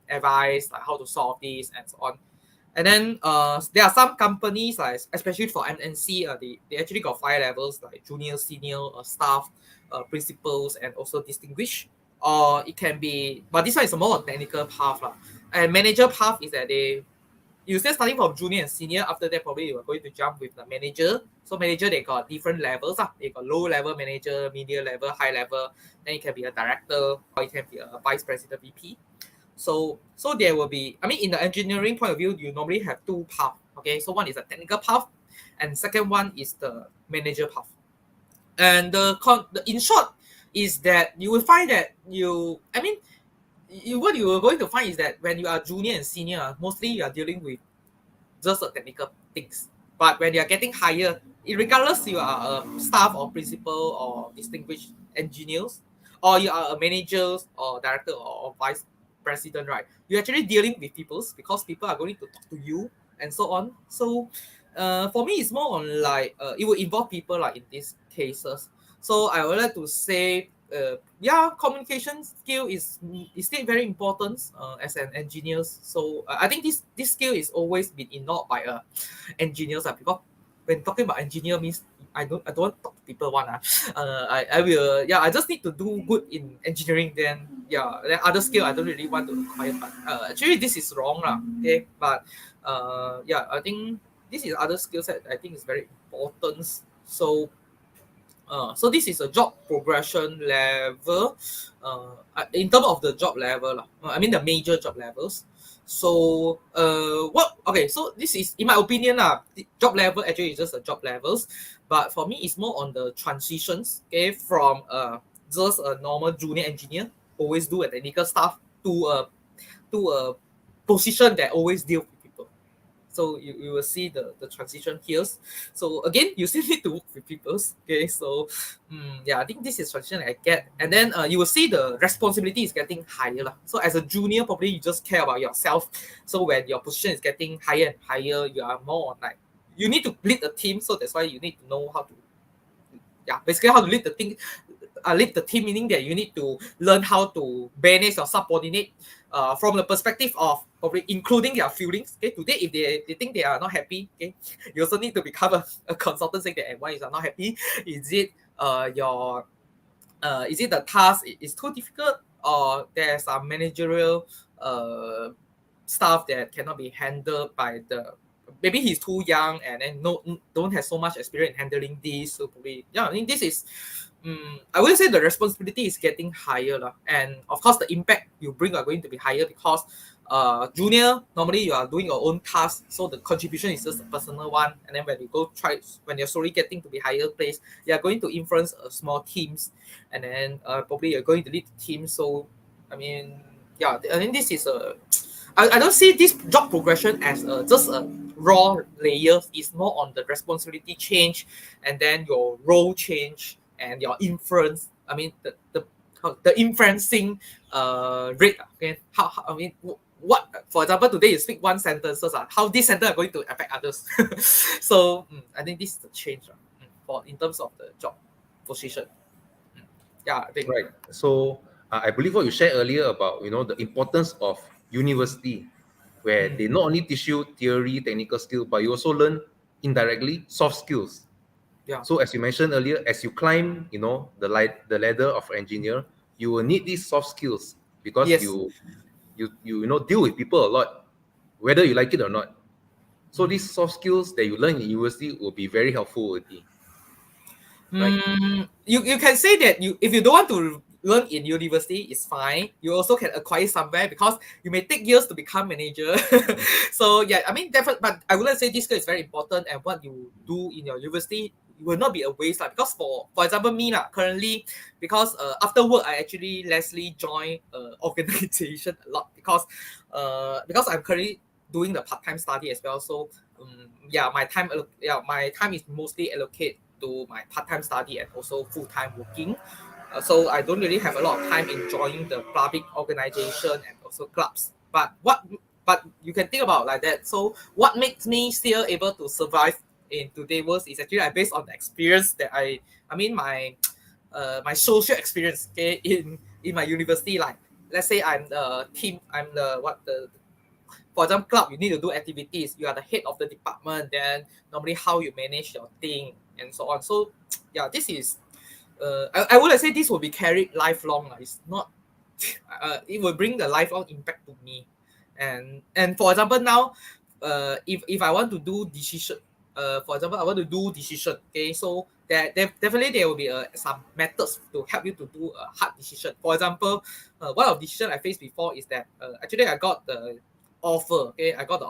advice like how to solve this and so on. And then there are some companies, like especially for MNC, they actually got 5 levels, like junior, senior, staff, principals, and also distinguished. Or it can be, but this one is a more technical path lah. And manager path is that you still starting from junior and senior. After that, probably you are going to jump with the manager. So manager, they got different levels. They got low level manager, medium level, high level. Then it can be a director, or it can be a vice president, VP. So there will be, I mean, in the engineering point of view, you normally have two paths. Okay, so one is a technical path, and second one is the manager path. And the in short is that you will find that what you are going to find is that when you are junior and senior, mostly you are dealing with just the technical things. But when you are getting higher, regardless you are a staff or principal or distinguished engineers, or you are a manager or director or vice president, right? You're actually dealing with people, because people are going to talk to you and so on. So for me, it's more on like it will involve people like in these cases. So I would like to say, communication skill is still very important as an engineer. So I think this skill is always been ignored by engineers, because when talking about engineer means I don't want to talk to people one. I will, yeah, I just need to do good in engineering, then yeah, then other skill I don't really want to acquire. But actually this is wrong lah. Okay, but yeah, I think this is other skill set I think is very important. So this is a job progression level. In terms of the job level, I mean the major job levels. So what? Okay, so this is in my opinion, the job level actually is just a job levels, but for me it's more on the transitions. Okay, from just a normal junior engineer always do a technical stuff to a position that always deal with people. So you will see the transition here. So again, you still need to work with people. Okay, so yeah, I think this is transition I get. And then you will see the responsibility is getting higher lah. So as a junior, probably you just care about yourself. So when your position is getting higher and higher, you are more on like you need to lead a team. So that's why you need to know how to, yeah, basically how to lead the thing, lead the team, meaning that you need to learn how to manage your subordinate from the perspective of probably including their feelings. Okay, today if they think they are not happy, okay, you also need to become a consultant saying that, why is not happy? Is it your is it the task is too difficult, or there's some managerial stuff that cannot be handled by the, maybe he's too young and then don't have so much experience in handling this. So probably, yeah, I think this is I wouldn't say the responsibility is getting higher lah. And of course the impact you bring are going to be higher because junior normally you are doing your own task, so the contribution is just a personal one. And then when you go try, when you're slowly getting to be higher place, you are going to influence small teams, and then probably you're going to lead the team. So I mean, yeah, I think this is a I don't see this job progression as just a raw layer. It's more on the responsibility change, and then your role change and your influence. I mean the influencing rate. Okay, how I mean what, for example, today you speak one sentences, how this sentence are going to affect others. So I think this is the change for in terms of the job position. Yeah, I think. Right. So I believe what you shared earlier about the importance of university, where they not only teach you theory, technical skill, but you also learn indirectly soft skills. Yeah. So as you mentioned earlier, as you climb, the ladder of engineer, you will need these soft skills because Yes. you deal with people a lot, whether you like it or not. So these soft skills that you learn in university will be very helpful with you. Right. You can say that if you don't want to learn in university, it's fine. You also can acquire somewhere because you may take years to become manager. So yeah, I mean definitely, but I wouldn't say this skill is very important, and what you do in your university will not be a waste lah. Because for example me lah, currently, because after work I actually Leslie join organization a lot because I'm currently doing the part-time study as well. So yeah, my time is mostly allocated to my part-time study and also full-time working. So I don't really have a lot of time enjoying the public organization and also clubs. But you can think about like that. So what makes me still able to survive in today's world is actually based on the experience that I mean my social experience, okay, in my university. Like let's say I'm the team, I'm the for example, club, you need to do activities. You are the head of the department. Then normally how you manage your thing and so on. So yeah, this is I would say this will be carried lifelong. It's not it will bring the lifelong impact to me. And for example now, if I want to do decision, for example I want to do decision. Okay, so definitely there will be some methods to help you to do a hard decision. For example, one of the decision I faced before is that actually I got the offer. Okay, I got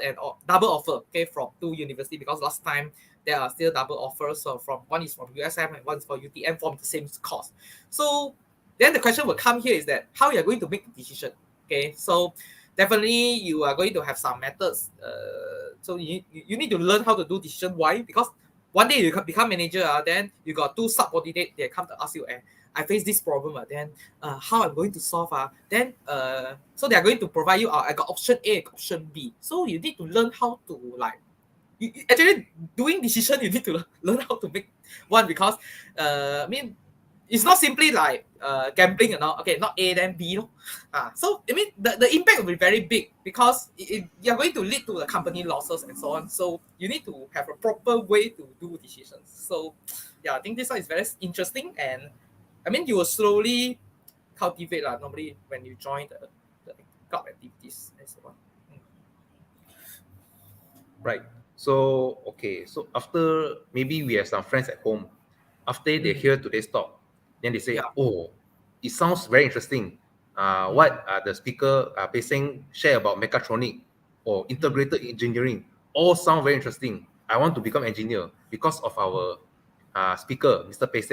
an double offer. Okay, from two university, because last time there are still double offers. So from one is from USM and one is for UTM from the same course. So then the question will come here is that how you are going to make the decision. Okay, so definitely you are going to have some methods. So you need to learn how to do decision. Why? Because one day you become manager, then you got two subordinate. They come to ask you, I face this problem. Then how I'm going to solve. Then so they are going to provide you. I got option A, option B. So you need to learn how to like. Actually, doing decision, you need to learn how to make one, because I mean it's not simply like gambling, okay, not A then B, no. So I mean the impact will be very big because you're going to lead to the company losses and so on. So you need to have a proper way to do decisions. So yeah, I think this one is very interesting, and I mean you will slowly cultivate normally when you join the club activities and so on. Right. So okay. So after maybe we have some friends at home, after they Mm. hear today's talk, then they Yeah. say, "Oh, it sounds very interesting. Mm. What the speaker Pei share about mechatronic or Mm. integrated engineering all sound very interesting. I want to become engineer because of our speaker, Mr. Pei.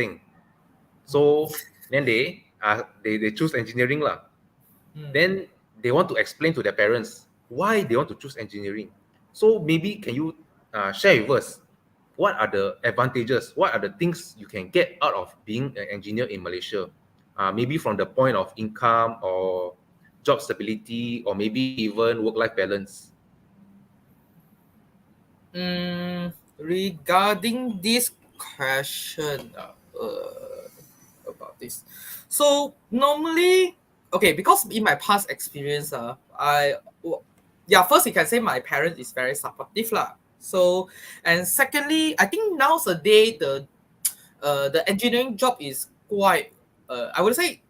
So then they choose engineering lah. Mm. Then they want to explain to their parents why they want to choose engineering. So maybe can you share with us what are the advantages, what are the things you can get out of being an engineer in Malaysia? Maybe from the point of income or job stability, or maybe even work-life balance. Regarding this question about this, so normally, okay, because in my past experience, yeah, first you can say my parents is very supportive lah. So, and secondly, I think nowadays the engineering job is quite, I would say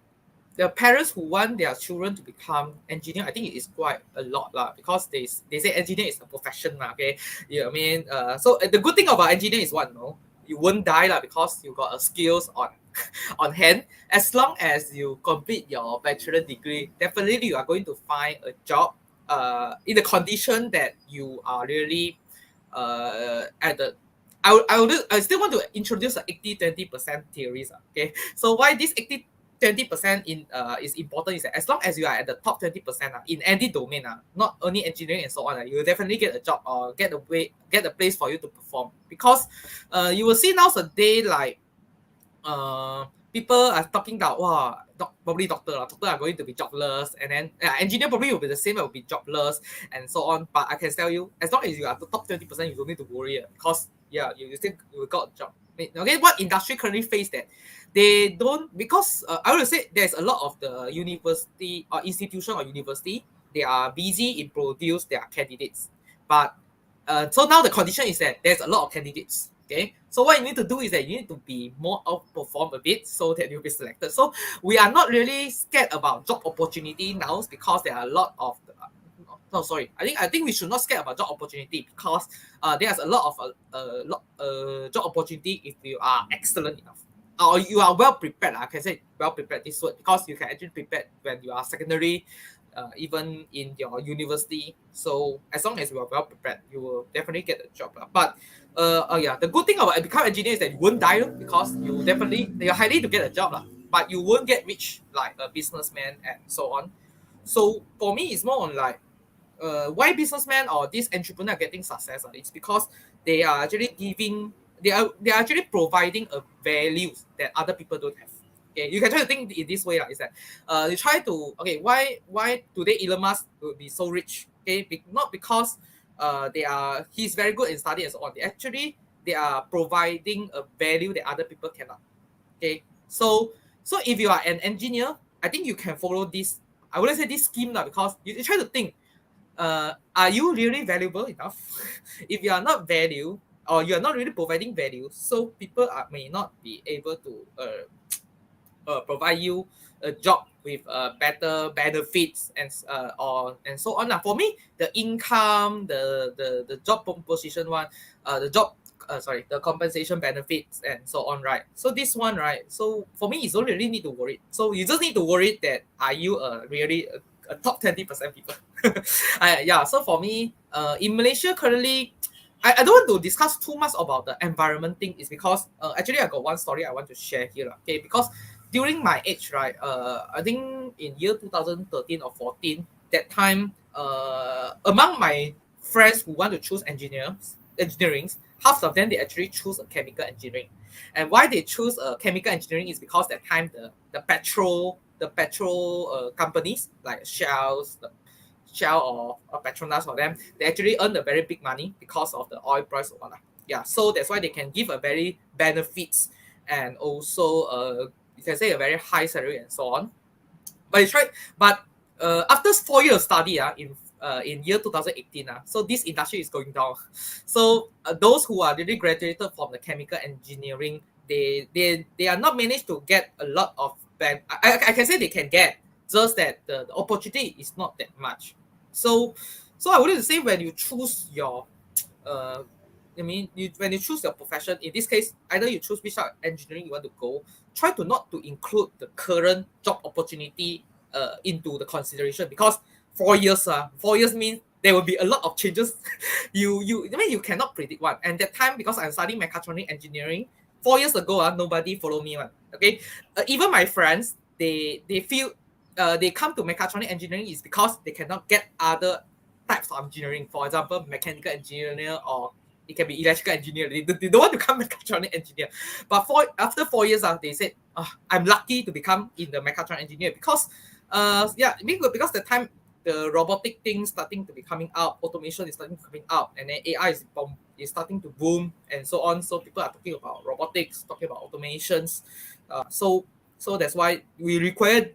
the parents who want their children to become engineer, I think it is quite a lot lah, because they say engineer is a profession lah. Okay, yeah, I mean, so the good thing about engineer is what, no, you won't die lah because you got a skills on on hand. As long as you complete your bachelor degree, definitely you are going to find a job in the condition that you are really at the I still want to introduce the 80-20% theories. Okay, so why this 80-20% is important is that as long as you are at the top 20% in any domain, not only engineering and so on, you will definitely get a job or get a place for you to perform. Because you will see nowadays like people are talking about wow, probably doctor are going to be jobless, and then engineer probably will be the same, will be jobless and so on. But I can tell you, as long as you are the top 20%, you don't need to worry because yeah, you still you got a job. Okay, what industry currently face that they don't, because I would say there's a lot of the university or institution or university, they are busy in produce their candidates, but so now the condition is that there's a lot of candidates. Okay, so what you need to do is that you need to be more outperform a bit so that you'll be selected. So we are not really scared about job opportunity now because there are a lot of no, sorry. I think we should not scare about job opportunity because there's a lot of job opportunity if you are excellent enough or you are well prepared. I can say well prepared this word because you can actually prepare when you are secondary, even in your university. So as long as you are well prepared, you will definitely get a job. But yeah, the good thing about become engineer is that you won't die because you're highly to get a job but you won't get rich like a businessman and so on. So for me, it's more on like why businessmen or this entrepreneur are getting success. It's because they are actually they are actually providing a value that other people don't have. Okay, you can try to think in this way is that you try to okay why today Elon Musk will be so rich. Okay, not because he's very good in study and so on. They are providing a value that other people cannot. Okay, so if you are an engineer, I think you can follow this. I wouldn't say this scheme now because you try to think are you really valuable enough? If you are not value or you are not really providing value, so people may not be able to provide you a job with better benefits and so on. For me, the income, the job position one, the job the compensation benefits and so on, right? So this one, right? So for me, you don't really need to worry. So you just need to worry that are you really a top 20% people? Yeah. So for me, in Malaysia currently, I don't want to discuss too much about the environment thing. Is because actually I got one story I want to share here. Okay, because during my age, right, I think in year 2013 or 14, that time, among my friends who want to choose engineering, half of them they actually choose a chemical engineering. And why they choose a chemical engineering is because that time the petrol companies like Shell or Petronas for them, they actually earn a very big money because of the oil price or whatnot. Yeah, so that's why they can give a very benefits and also you can say a very high salary and so on. But it's right. But after 4 years of study, in year 2018, so this industry is going down. So those who are really graduated from the chemical engineering, they are not managed to get a lot of I can say they can get, just that the opportunity is not that much. So I would say when you choose your uh, when you choose your profession, in this case, either you choose which type of engineering you want to go, try to not to include the current job opportunity into the consideration, because 4 years, 4 years means there will be a lot of changes. You cannot predict one. And that time, because I'm studying mechatronic engineering, 4 years ago, nobody follow me one. Okay, even my friends, they feel they come to mechatronic engineering is because they cannot get other types of engineering. For example, mechanical engineer, or it can be electrical engineer. They don't want to become mechatronic engineer. But after 4 years, they said, I'm lucky to become in the mechatronic engineer, because because the time the robotic things starting to be coming out, automation is starting to coming out, and then AI is starting to boom and so on. So people are talking about robotics, talking about automations. So that's why we require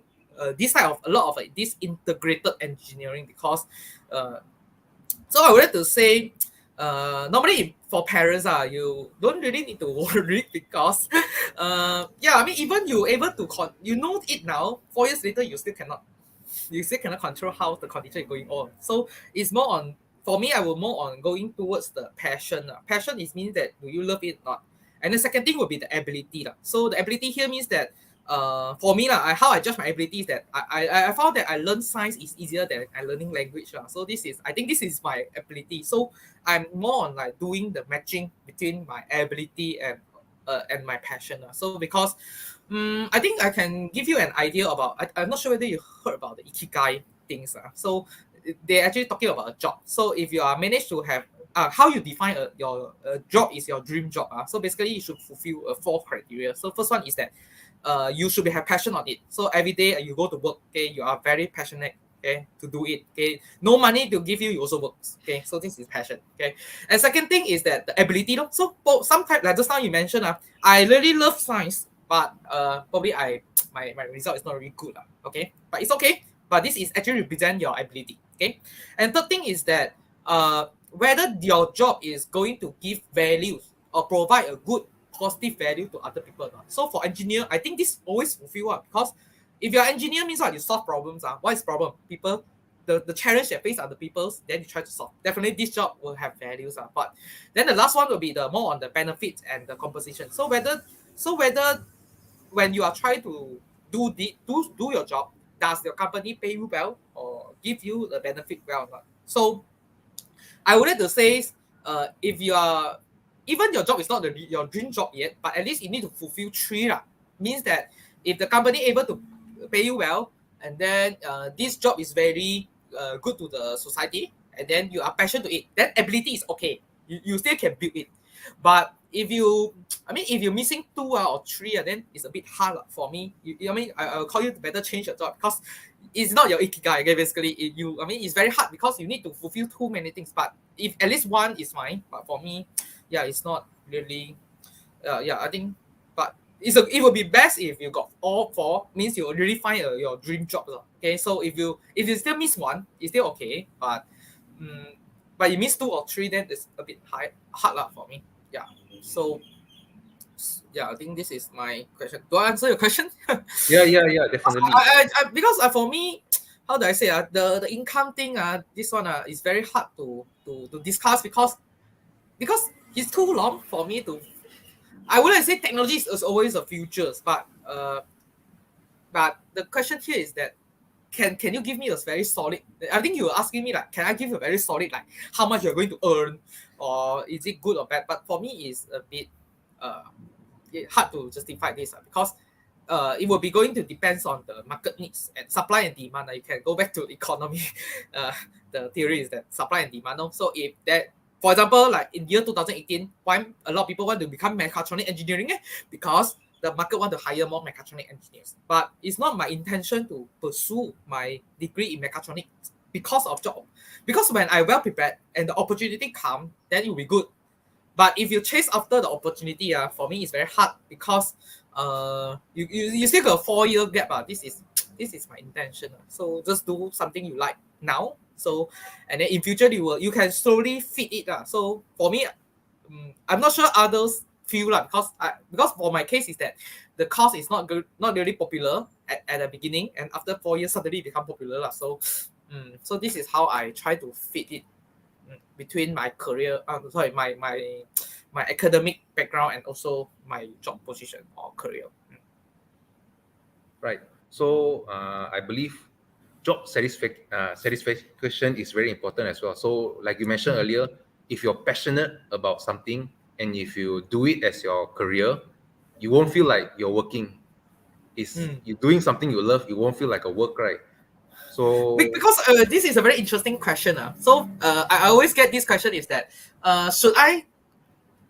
this type of a lot of this integrated engineering, because so I wanted to say, normally for parents, you don't really need to worry, because, even you able to you know it now. 4 years later, you still cannot control how the condition is going on. So it's more on, for me, I will more on going towards the passion. Passion is means that do you love it or not. And the second thing will be the ability. So the ability here means that for me, how I judge my ability is that I found that I learn science is easier than I learning language. So I think this is my ability. So I'm more on like doing the matching between my ability and my passion. So because I think I can give you an idea about. I'm not sure whether you heard about the ikigai things. So they're actually talking about a job. So if you are managed to have how you define your job is your dream job. So basically, you should fulfill 4 criteria. So first one is that you should have passion on it. So every day you go to work, okay, you are very passionate, okay, to do it. Okay, no money to give you, you also work. Okay, so this is passion. Okay, and second thing is that the ability. So sometimes, like just now you mentioned, I really love science, but probably my result is not really good. Okay, but it's okay. But this is actually represent your ability. Okay, and third thing is that whether your job is going to give value or provide a good positive value to other people. So for engineer, I think this always fulfill because if you're engineer means what, you solve problems. What is problem? People, the challenge that face other people's, then you try to solve. Definitely this job will have values. But then the last one will be the more on the benefits and the composition. So whether when you are trying to do your job, does your company pay you well or give you the benefit well or not? So I would like to say, if you are, even your job is not your dream job yet, but at least you need to fulfill three. Means that if the company able to pay you well, and then this job is very good to the society, and then you are passionate to it, then ability is okay. You still can build it. But if you're missing two or three, then it's a bit hard for me. I'll call you to better change your job, because it's not your ikigai. Okay, basically, it's very hard because you need to fulfill too many things. But if at least one is fine. But for me, it's not really. I think, but it would be best if you got all four. Means you really find your dream job. Okay, so if you still miss one, it's still okay. But you miss two or three, then it's a bit hard for me. Yeah. So I think this is my question. Do I answer your question? Yeah, definitely. Because for me, how do I say the income thing this one is very hard to discuss, because it's too long for me to. I wouldn't say technology is always the futures, but the question here is that can you give me a very solid? I think you were asking me like, can I give you a very solid, like how much you're going to earn, or is it good or bad? But for me, it's a bit hard to justify this because it will be going to depends on the market needs and supply and demand. You can go back to economy. The theory is that supply and demand. So if that, for example, like in year 2018, why a lot of people want to become mechatronic engineering? Because the market want to hire more mechatronic engineers. But it's not my intention to pursue my degree in mechatronics because of job. Because when I well prepared and the opportunity come, then it will be good. But if you chase after the opportunity, for me, it's very hard because you still got a 4 year gap. This is my intention. So just do something you like now. So and then in future you can slowly fit it. So for me, I'm not sure others feel like because for my case is that the course is not good, not really popular at the beginning, and after 4 years suddenly become popular. So so this is how I try to fit it between my career, sorry, my academic background and also my job position or career. Right. So I believe satisfaction is very important as well. So like you mentioned Mm, earlier, if you're passionate about something and if you do it as your career, you won't mm, feel like you're working. Is mm. you're doing something you love, you won't feel like a work, right? So Because this is a very interesting question. So I always get this question is that should I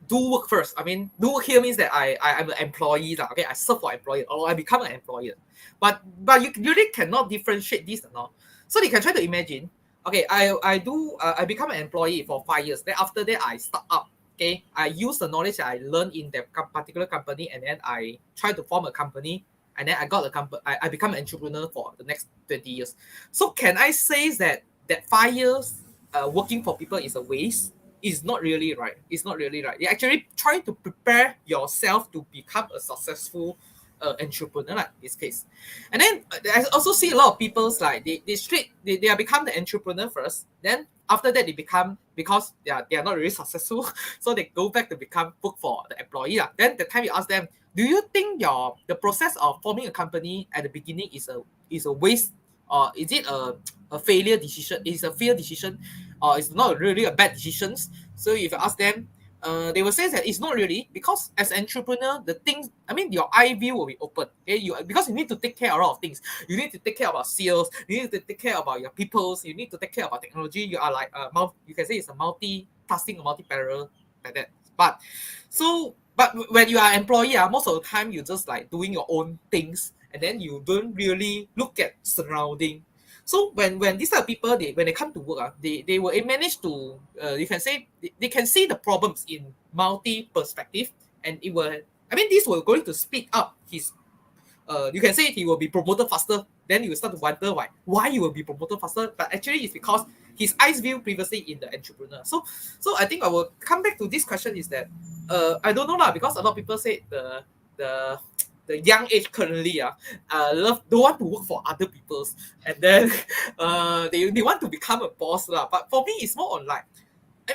do work first? I mean, do work here means that I'm an employee. Okay, I serve for employer or I become an employer. But you really cannot differentiate this or not. So you can try to imagine, okay, I become an employee for 5 years. Then after that I start up. Okay, I use the knowledge that I learned in that particular company, and then I try to form a company, and then I got a company. I become an entrepreneur for the next 20 years. So can I say that 5 years working for people is a waste? Is not really right. It's not really right. You're actually trying to prepare yourself to become a successful entrepreneur, like this case. And then I also see a lot of people's like they are become the entrepreneur first. Then after that they become, because they are not really successful, so they go back to become work for the employee. Then the time you ask them, do you think the process of forming a company at the beginning is a waste, or is it a failure decision? Is a failed decision, or it's not really a bad decisions? So if you ask them, they will say that it's not really, because as an entrepreneur, the things, I mean, your eye view will be open. Okay, because you need to take care of a lot of things. You need to take care about sales. You need to take care about your peoples. You need to take care about technology. You are like you can say it's a multi-tasking, multi-parallel like that. But when you are an employee, most of the time you just like doing your own things, and then you don't really look at surrounding. So when these are people, when they come to work, they will manage to you can say they can see the problems in multi perspective, and it will, I mean, this will going to speed up his you can say he will be promoted faster. Then you will start to wonder why he will be promoted faster. But actually, it's because his eyes view previously in the entrepreneur. So I think I will come back to this question is that I don't know lah, because a lot of people say the the young age currently love don't want to work for other people's, and then they want to become a boss lah. But for me, it's more on like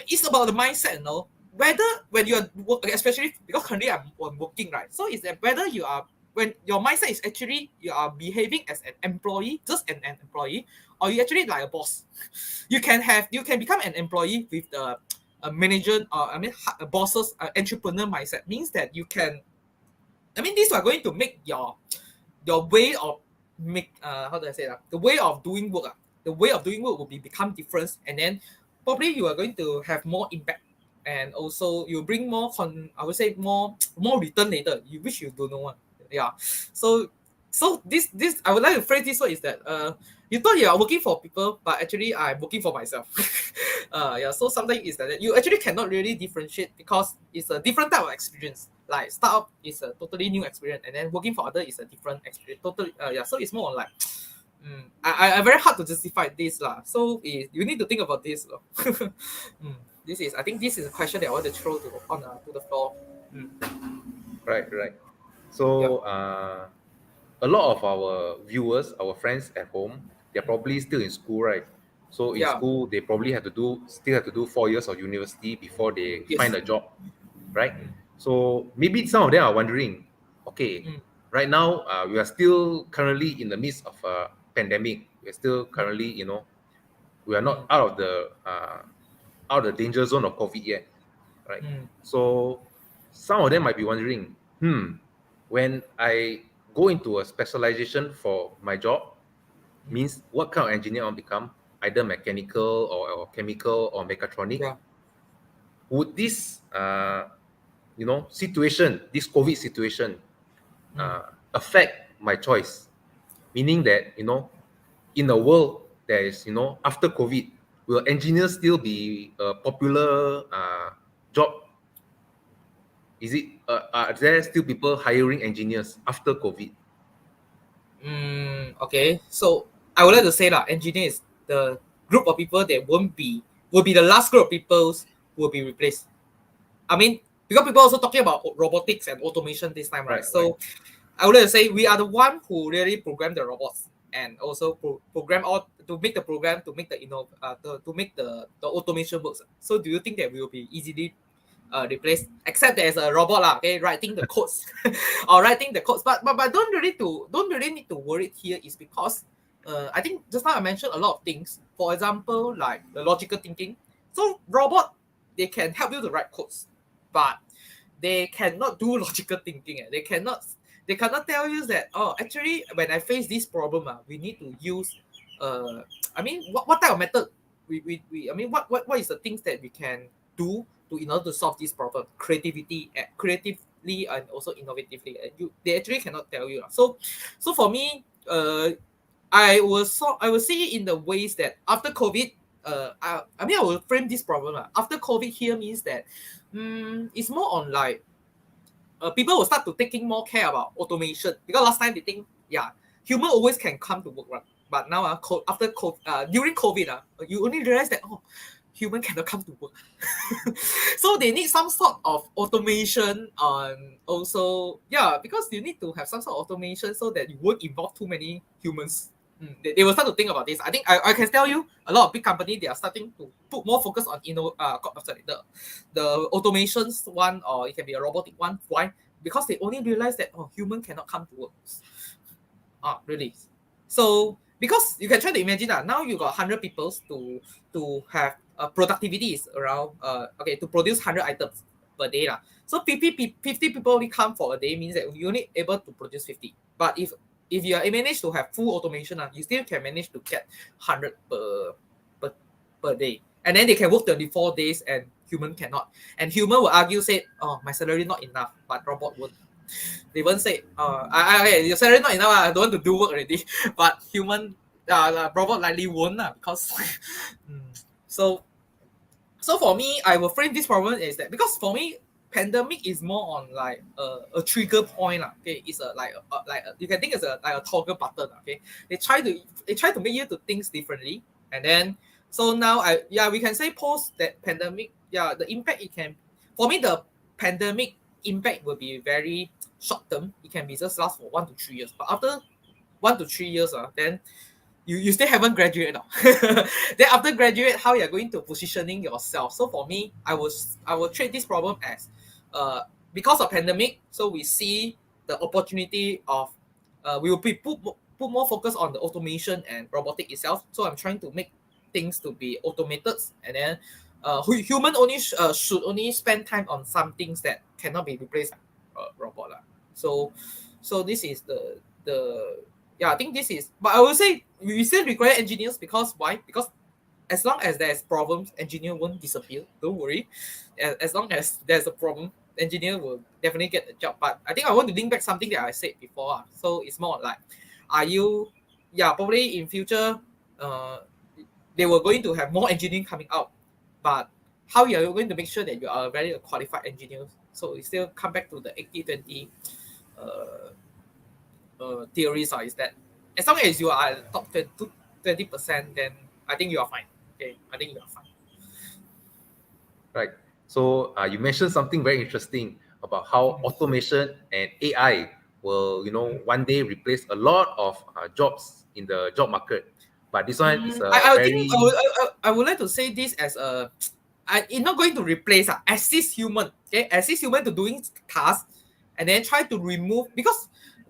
it's about the mindset, you know. Whether when you are especially because currently I'm working, right? So is that whether you are, when your mindset is actually you are behaving as an employee, just an employee, or you actually like a boss. You can become an employee with the a manager, or I mean a boss's entrepreneur mindset means that you can. I mean, these are going to make your way of make how do I say that, the way of doing work, the way of doing work will be become different, and then probably you are going to have more impact, and also you bring more I would say more return later, which you don't know one. Yeah. So this I would like to phrase this one is that you thought you are working for people, but actually I'm working for myself. Yeah, so something is that you actually cannot really differentiate, because it's a different type of experience. Like startup is a totally new experience, and then working for other is a different experience. Totally, yeah. So it's more on like, I very hard to justify this lah. So you need to think about this lah. I think this is a question that I want to throw to the floor. right. Yeah, So a lot of our viewers, our friends at home, they're probably still in school, right? So in yeah, school, they probably still have to do 4 years of university before they find yes, a job, right? So maybe some of them are wondering, okay, mm, right now we are still currently in the midst of a pandemic. We're still mm, currently, we are not mm, out of the danger zone of COVID yet, right? mm, So some of them might be wondering, when I go into a specialization for my job, mm, means what kind of engineer I want to become, either mechanical or chemical or mechatronic. yeah, Would this situation, this COVID situation, mm, affect my choice? Meaning that, in a world that is, after COVID, will engineers still be a popular job Is it are there still people hiring engineers after COVID? Okay. So I would like to say that engineer is the group of people that will be the last group of people will be replaced. I mean, because people also talking about robotics and automation this time, right? Right, right. So I would like to say we are the one who really program the robots and also program all to make the program to make the to make the automation works. So do you think that we will be easily replaced? Except there's a robot lah, okay, writing the codes or writing the codes. But don't really need to worry here is because I think just now I mentioned a lot of things. For example, like the logical thinking. So robot they can help you to write codes, but they cannot do logical thinking. They cannot tell you that actually when I face this problem we need to use I mean what type of method we I mean what is the things that we can do to in order to solve this problem creatively and also innovatively and they actually cannot tell you. So for me I will see it in the ways that after COVID I mean I will frame this problem after COVID here means that it's more on like people will start to taking more care about automation because last time they think human always can come to work, right? But now after COVID, during COVID you only realize that human cannot come to work. So they need some sort of automation on also because you need to have some sort of automation so that you won't involve too many humans. They will start to think about this. I think I can tell you a lot of big companies they are starting to put more focus on the automations one or it can be a robotic one. Why? Because they only realize that human cannot come to work. Really. So because you can try to imagine that now you got 100 people to have productivity is around to produce 100 items per day lah. So 50 people only come for a day means that you only able to produce 50. But if you are managed to have full automation you still can manage to get 100 per day. And then they can work 24 days and human cannot. And human will argue, say, my salary not enough, but robot won't. They won't say, okay, your salary not enough, I don't want to do work already. But human, robot likely won't because so for me, I will frame this problem is that because for me, pandemic is more on like a trigger point okay, it's you can think it's like a toggle button okay. They try to make you to think differently, and then so now we can say post that pandemic the impact it can for me the pandemic impact will be very short term. It can be just last for 1 to 3 years, but after 1 to 3 years then you still haven't graduated now. Then after graduate, how you're going to positioning yourself? So for me, I will treat this problem as because of pandemic, so we see the opportunity of we will put more focus on the automation and robotic itself. So I'm trying to make things to be automated, and then human only should only spend time on some things that cannot be replaced by robot so this is the I think this is, but I will say we still require engineers because why? Because as long as there's problems, engineer won't disappear. Don't worry. As long as there's a problem, engineer will definitely get a job. But I think I want to link back something that I said before. So it's more like, are you, probably in future, they were going to have more engineering coming out. But how you are going to make sure that you are a very qualified engineer? So it still come back to the 80-20 theories is that as long as you are top 20%, then I think you are fine. Okay, I think you are fine. Right. So you mentioned something very interesting about how automation and AI will, one day replace a lot of jobs in the job market. But this one is a I think very I would like to say this as it's not going to replace assist human. Okay, assist human to doing tasks, and then try to remove because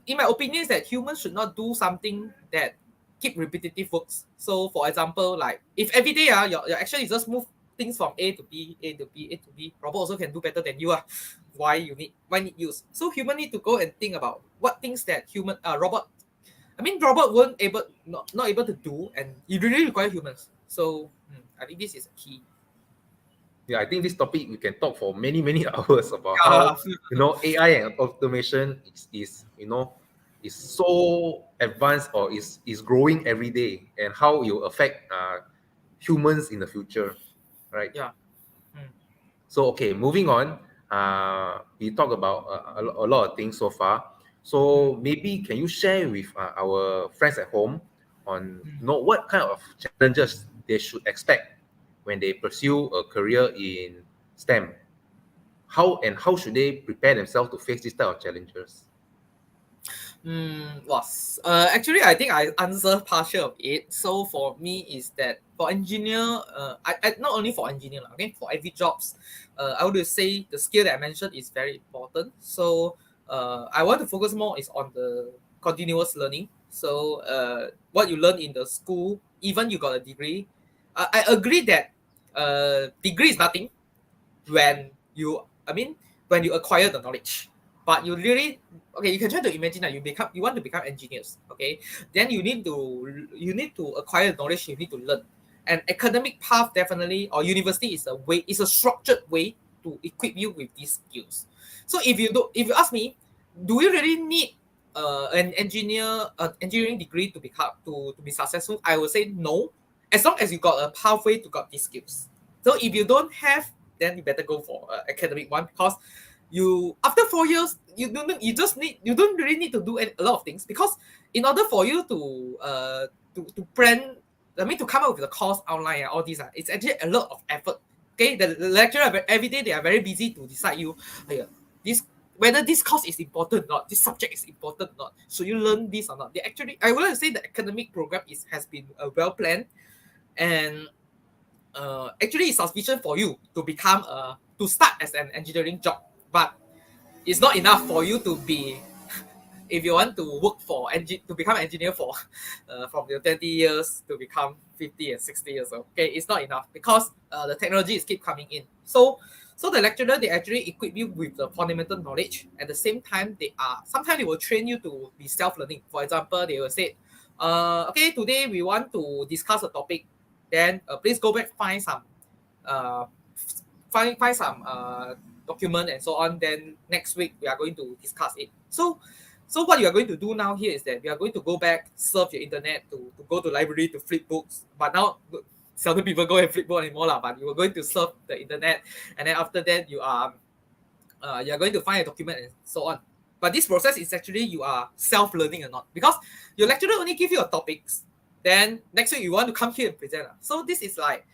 in my opinion is that humans should not do something that keep repetitive works. So for example, like if every day your action is just move things from A to B, A to B, A to B, robot also can do better than you why need use? So human need to go and think about what things that robot weren't able not able to do, and it really require humans. So I think this is a key. I think this topic we can talk for many hours about Yeah. how AI and automation is so advanced or is growing every day, and how it will affect humans in the future, right? Yeah. So okay, moving on. We talk about a lot of things so far. So maybe can you share with our friends at home on what kind of challenges they should expect when they pursue a career in STEM? How should they prepare themselves to face this type of challenges? Was actually I think I answered partial of it. So for me is that for engineer, I not only for engineer, okay, for every jobs, I would say the skill that I mentioned is very important. So I want to focus more is on the continuous learning. So what you learn in the school, even you got a degree, I agree that degree is nothing when you I mean when you acquire the knowledge, but you really, okay, you can try to imagine that you want to become engineers, okay, then you need to acquire knowledge, you need to learn. And academic path definitely, or university is a way, is a structured way to equip you with these skills. So if you ask me, do we really need an engineering degree to be successful? I would say no, as long as you got a pathway to got these skills. So if you don't have, then you better go for academic one, because you after 4 years you don't really need to do a lot of things, because in order for you to plan, I mean to come up with the course outline and all these, it's actually a lot of effort. Okay, the lecturer every day they are very busy to decide you, this whether this course is important or not, this subject is important or not, should you learn this or not. They actually, I would like to say the academic program has been well planned, and actually it's sufficient for you to become to start as an engineering job. But it's not enough for you to be, if you want to work for to become an engineer for from your 20 years to become 50 and 60 years old. Okay, it's not enough, because the technology is keep coming in. So the lecturer, they actually equip you with the fundamental knowledge. At the same time, they are sometimes they will train you to be self-learning. For example, they will say, okay, today we want to discuss a topic, then please go back, find some uh, find some document and so on. Then next week we are going to discuss it. So what you are going to do now here is that we are going to go back, surf your internet, to go to library to flip books. But now seldom people go and flip book anymore lah. But you are going to surf the internet, and then after that you are going to find a document and so on. But this process is actually you are self-learning or not, because your lecturer only give you a topics. Then next week you want to come here and present. So this is like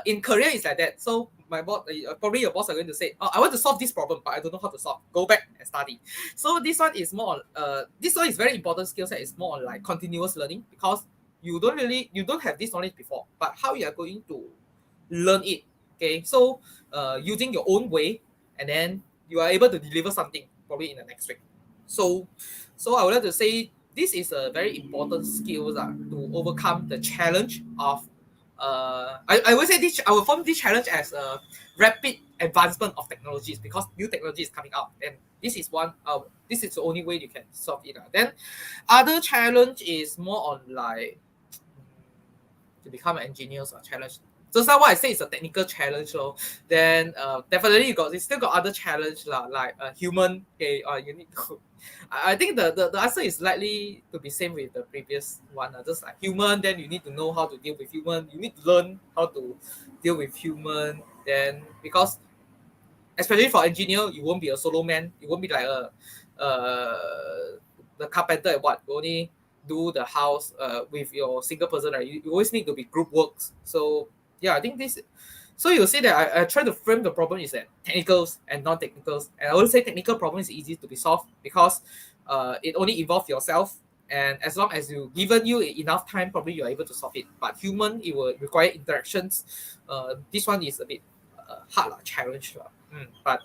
in Korea it's like that. So my boss, probably your boss are going to say, oh, I want to solve this problem, but I don't know how to solve. Go back and study. So this one is more on, this one is very important skill set. It's more on like continuous learning, because you don't have this knowledge before, but how you are going to learn it. Okay, so using your own way, and then you are able to deliver something probably in the next week. So I would like to say this is a very important skill to overcome the challenge of I would say this, I will form this challenge as a rapid advancement of technologies, because new technology is coming out, and this is the only way you can solve it. Then other challenge is more on like to become an engineer challenge. So that's why I say it's a technical challenge. So then definitely you still got other challenge like human. Okay, you need to. I think the answer is likely to be same with the previous one. Just like human, then you need to know how to deal with human. You need to learn how to deal with human. Then because especially for engineer, you won't be a solo man. You won't be like the carpenter and what. You only do the house with your single person. Right? You always need to be group works. So yeah, I think this. So you'll see that I try to frame the problem is that technicals and non-technicals. And I would say technical problem is easy to be solved, because it only involves yourself. And as long as you given you enough time, probably you're able to solve it. But human, it will require interactions. This one is a bit hard challenge. But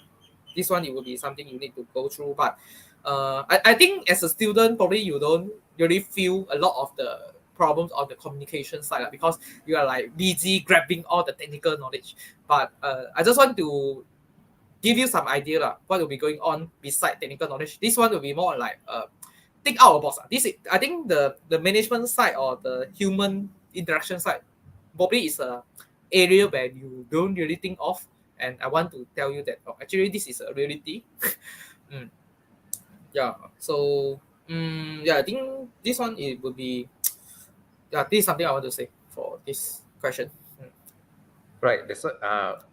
this one, it will be something you need to go through. But I think as a student, probably you don't really feel a lot of the problems on the communication side, because you are like busy grabbing all the technical knowledge. But I just want to give you some idea what will be going on beside technical knowledge. This one will be more like think out of box. This is, I think the management side or the human interaction side probably is a area where you don't really think of, and I want to tell you that actually this is a reality. mm. Yeah. So yeah, I think this one it would be, yeah, this is something I want to say for this question. Right. That's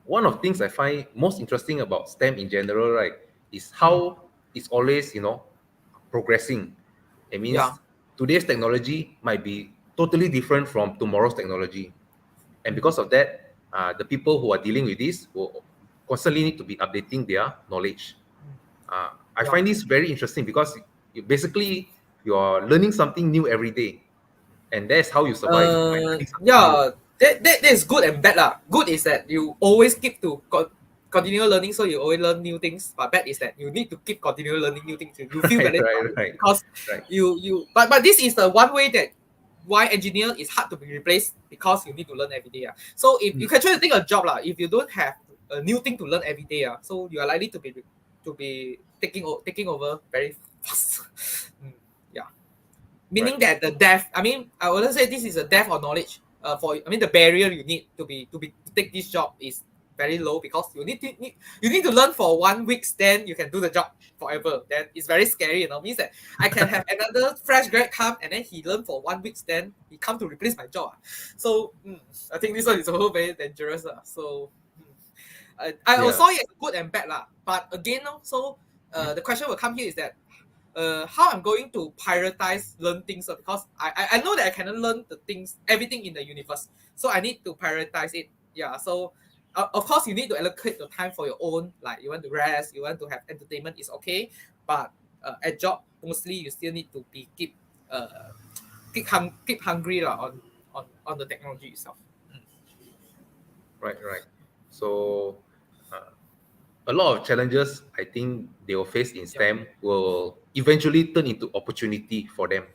one of the things I find most interesting about STEM in general, right, is how it's always, progressing. It Yeah. means today's technology might be totally different from tomorrow's technology. And Mm. because of that, the people who are dealing with this will constantly need to be updating their knowledge. I Yeah. find this very interesting because basically you're learning something new every day, and that's how you survive by learning something new. Yeah, that is good and bad lah. Good is that you always keep to continue learning, so you always learn new things. But bad is that you need to keep continue learning new things. You feel Right, very right, tired right, because right. but this is the one way that why engineer is hard to be replaced because you need to learn every day. So if you Mm. can try to think a job lah, if you don't have a new thing to learn every day, so you are likely to be taking over very fast. Mm, yeah, Right. meaning that the depth, I mean, I wouldn't say this is a depth of knowledge for, I mean, the barrier you need to take this job is very low because you need to learn for 1 week, then you can do the job forever. Then it's very scary, means that I can have another fresh grad come and then he learn for 1 week, then he come to replace my job. So I think this one is also very dangerous. So I Yeah. also saw it as good and bad lah. But again, so Mm. the question will come here is that how I'm going to prioritize learn things, because I know that I cannot learn the things everything in the universe, so I need to prioritize it. Yeah, so of course you need to allocate the time for your own, like you want to rest, you want to have entertainment, is okay, but at job mostly you still need to be keep hungry lah on the technology itself. Right, right. So, uh, a lot of challenges I think they will face in Yeah. STEM will eventually turn into opportunity for them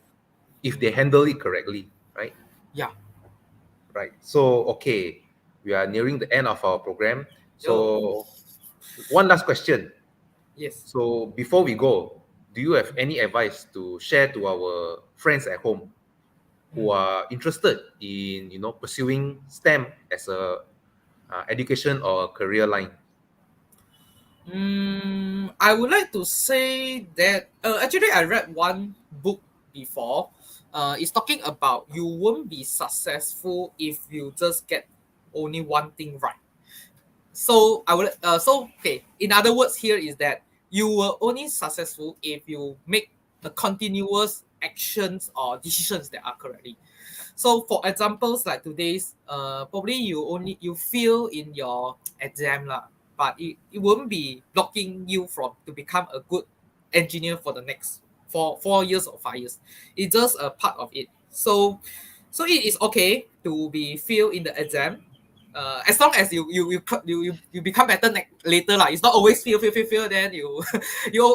if they Mm. handle it correctly, right? Yeah. Right. So, okay, we are nearing the end of our program. Oh. So, one last question. Yes. So, before we go, do you have any advice to share to our friends at home who Mm. are interested in, pursuing STEM as a education or career line? I would like to say that actually I read one book before. It's talking about you won't be successful if you just get only one thing right. So I would okay. In other words, here is that you will only successful if you make the continuous actions or decisions that are correctly. So for examples like today's, probably you feel in your exam lah, but it won't be blocking you from to become a good engineer for the next 4 years or 5 years. It's just a part of it. So it is okay to be fail in the exam. As long as you become better later lah. It's not always fail. Then you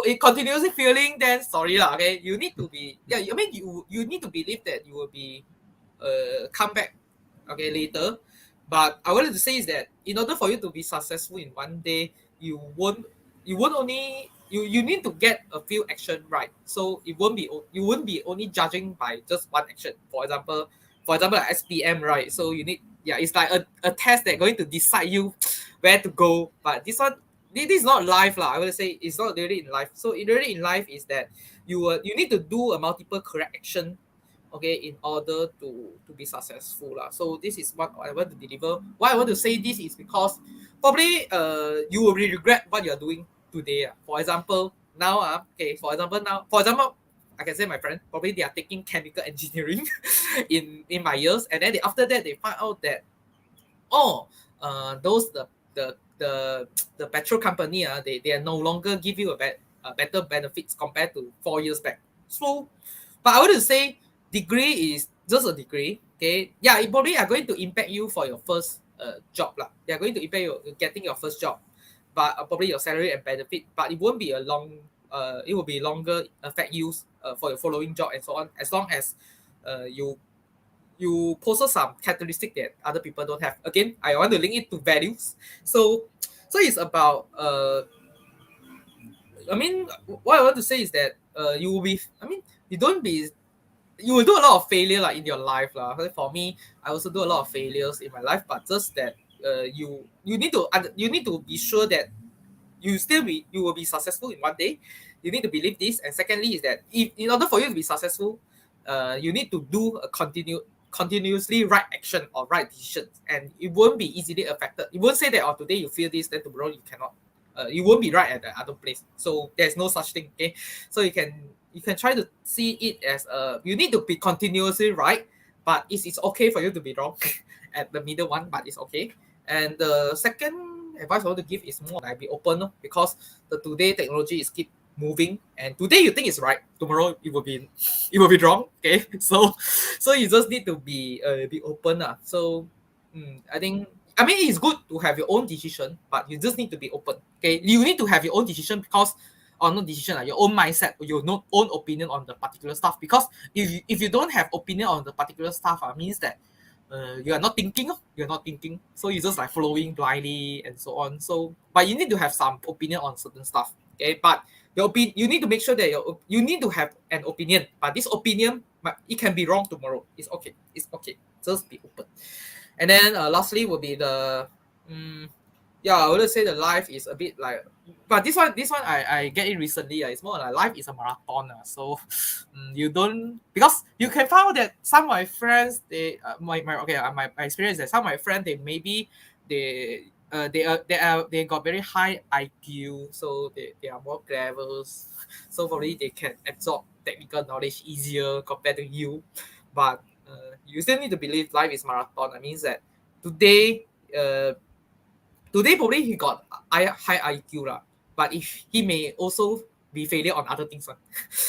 it continuously failing. Then sorry lah. Okay, you need to be, yeah. I mean you need to believe that you will be come back, okay, later. But I wanted to say is that in order for you to be successful in one day, you won't only you need to get a few action right. So you won't be only judging by just one action. For example like SPM, right? So you need, yeah, it's like a test that going to decide you where to go. But this is not life lah. I would say it's not really in life. So really in life is that you need to do a multiple correct action, okay, in order to be successful lah. So this is what I want to deliver. Why I want to say this is because probably you will regret what you are doing today. For example, now I can say my friend probably they are taking chemical engineering in my years, and then after that they find out that oh, those the the petrol company, they are no longer give you a better benefits compared to 4 years back. So, but I want to say degree is just a degree. Okay, yeah, it probably are going to impact you for your first job lah. They are going to impact you getting your first job, but probably your salary and benefit. But it won't be a long. It will be longer affect you for your following job and so on. As long as you possess some characteristic that other people don't have. Again, I want to link it to values. So it's about I mean, what I want to say is that you will be, I mean, you don't be, you will do a lot of failure like in your life lah. For me, I also do a lot of failures in my life, but just that you need to be sure that you will be successful in one day. You need to believe this, and secondly is that if in order for you to be successful, you need to do a continued continuously right action or right decisions, and it won't be easily affected. It won't say that, oh, today you feel this, then tomorrow you cannot. You won't be right at the other place. So there's no such thing. Okay, so you can try to see it as you need to be continuously right, but it's okay for you to be wrong at the middle one, but it's okay. And the second advice I want to give is more like be open, because the today technology is keep moving, and today you think it's right, tomorrow it will be wrong. Okay, so you just need to be open. So I mean it's good to have your own decision, but you just need to be open. Okay, you need to have your own decision because or not decision, your own mindset, your own opinion on the particular stuff. Because if you don't have opinion on the particular stuff, means that you are not thinking. You're not thinking, so you're just like following blindly and so on. So, but you need to have some opinion on certain stuff. Okay, but you need to make sure that you need to have an opinion, but this opinion, it can be wrong tomorrow. It's okay. It's okay. Just be open. And then lastly will be yeah, I would say the life is a bit like, but this one I get it recently. It's more like life is a marathon. So you don't, because you can find out that some of my friends, my experience is that some of my friends, they got very high IQ, so they are more clever, so probably they can absorb technical knowledge easier compared to you. But you still need to believe life is marathon. That means that today uh, today probably he got high IQ lah, but if he may also be failure on other things,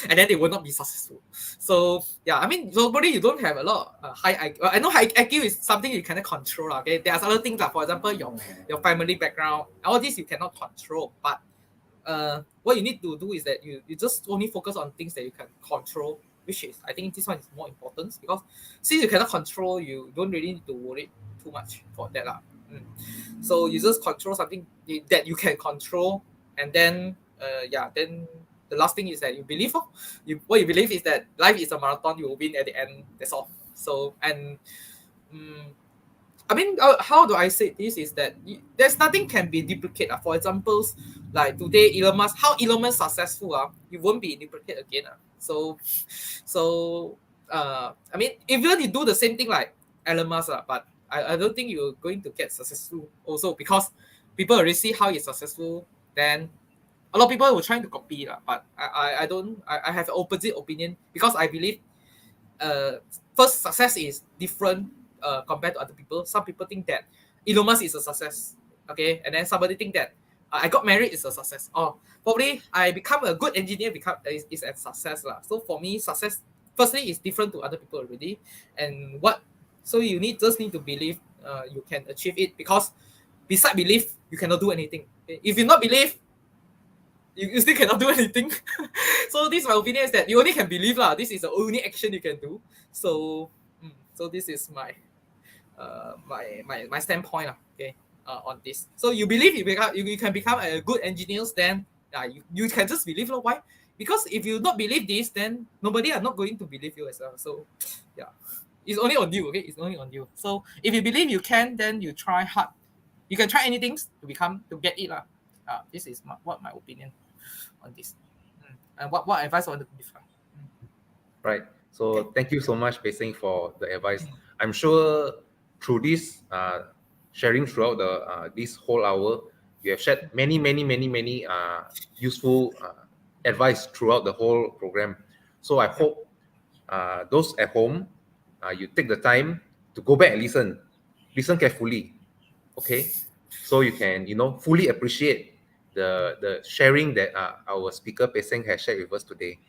and then they will not be successful. So yeah, I mean, so probably you don't have a lot high IQ. I know high IQ is something you cannot control lah. Okay, there's other things like, for example, your family background, all this you cannot control. But what you need to do is that you just only focus on things that you can control, which is, I think this one is more important, because since you cannot control, you don't really need to worry too much for that lah. So you just control something that you can control, and then then the last thing is that you believe. What you believe is that life is a marathon. You will win at the end. That's all. So, and I mean, how do I say this? Is that there's nothing can be duplicated. For example, like today, Elon Musk, how Elon Musk successful, you won't be duplicated again. So I mean, even you do the same thing like Elon Musk, but I don't think you're going to get successful also, because people already see how he's successful. Then a lot of people were trying to copy, but I don't. I have an opposite opinion, because I believe first, success is different compared to other people. Some people think that Elon Musk is a success, okay, and then somebody think that I got married is a success. Or probably I become a good engineer is a success lah. So for me, success firstly is different to other people already, and so you just need to believe you can achieve it, because beside belief you cannot do anything. Okay? If you not believe, you still cannot do anything. So this my opinion is that you only can believe lah. This is the only action you can do. So so this is my my standpoint lah. Okay, on this. So you believe you can become a good engineer, then you can just believe lah. Why? Because if you not believe this, then nobody are not going to believe you as well. So yeah, it's only on you. Okay, it's only on you. So if you believe you can, then you try hard. You can try anything to get it lah. This is my opinion on this. And what advice I want to give. Right. So thank you so much, Pei-Seng, for the advice. I'm sure through this sharing throughout this whole hour, you have shared many useful advice throughout the whole program. So I hope those at home, you take the time to go back and listen carefully, okay? So you can fully appreciate the sharing that our speaker Pei-Seng has shared with us today,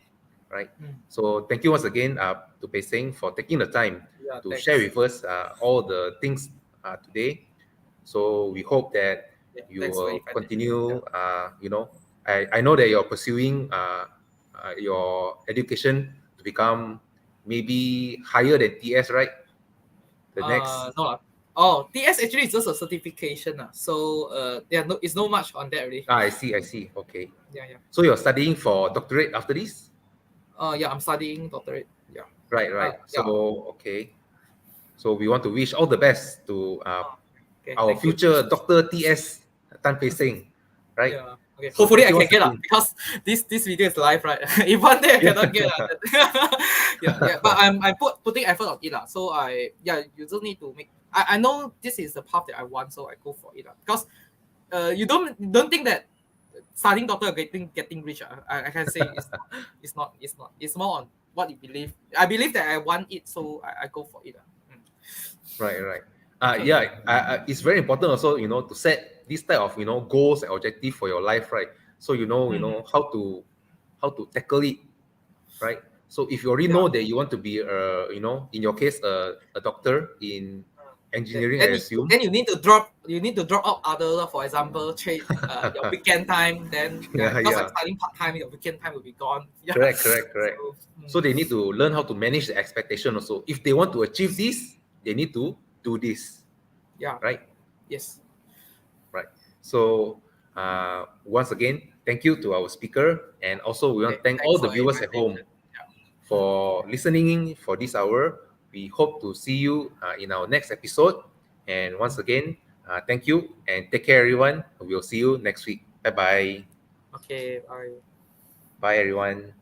right? So thank you once again to Pei-Seng for taking the time to share with us all the things today. So we hope that you will continue. I know that you're pursuing your education to become maybe higher than TS, right? The next. No. Oh, TS actually is just a certification. So it's no much on that already. I see. Okay. Yeah. So you're studying for doctorate after this? Yeah, I'm studying doctorate. Yeah. Right. So okay. So we want to wish all the best to our future Dr. TS Tan Pei-Seng, right? Yeah. Okay. So Hopefully thank I you can once get again. because this video is live, right? If one day I cannot get yeah. But I'm putting effort on it So you just need to make. I know this is the path that I want, so I go for it because you don't think that studying doctor or getting rich. I can say it's not. It's more on what you believe. I believe that I want it, so I go for it. Right, right. Okay. Yeah, it's very important also, to set this type of, goals and objective for your life, right? So how to tackle it, right? So if you already Yeah. know that you want to be, in your case, a doctor in engineering, I Then assume. then you need to drop out other, for example, trade your weekend time. Then Yeah, because I'm yeah. studying part time, your weekend time will be gone. Yeah. Correct, correct, correct. So, So they need to learn how to manage the expectation also. If they want to achieve this, they need to do this, yeah. right? Yes. Right. So once again, thank you to our speaker, and also we want Okay. to thank all Thanks the for viewers at invitation. home Yeah. for listening in for this hour. We hope to see you in our next episode. And once again, thank you and take care, everyone. We'll see you next week. Bye bye. Okay. Bye. Bye, everyone.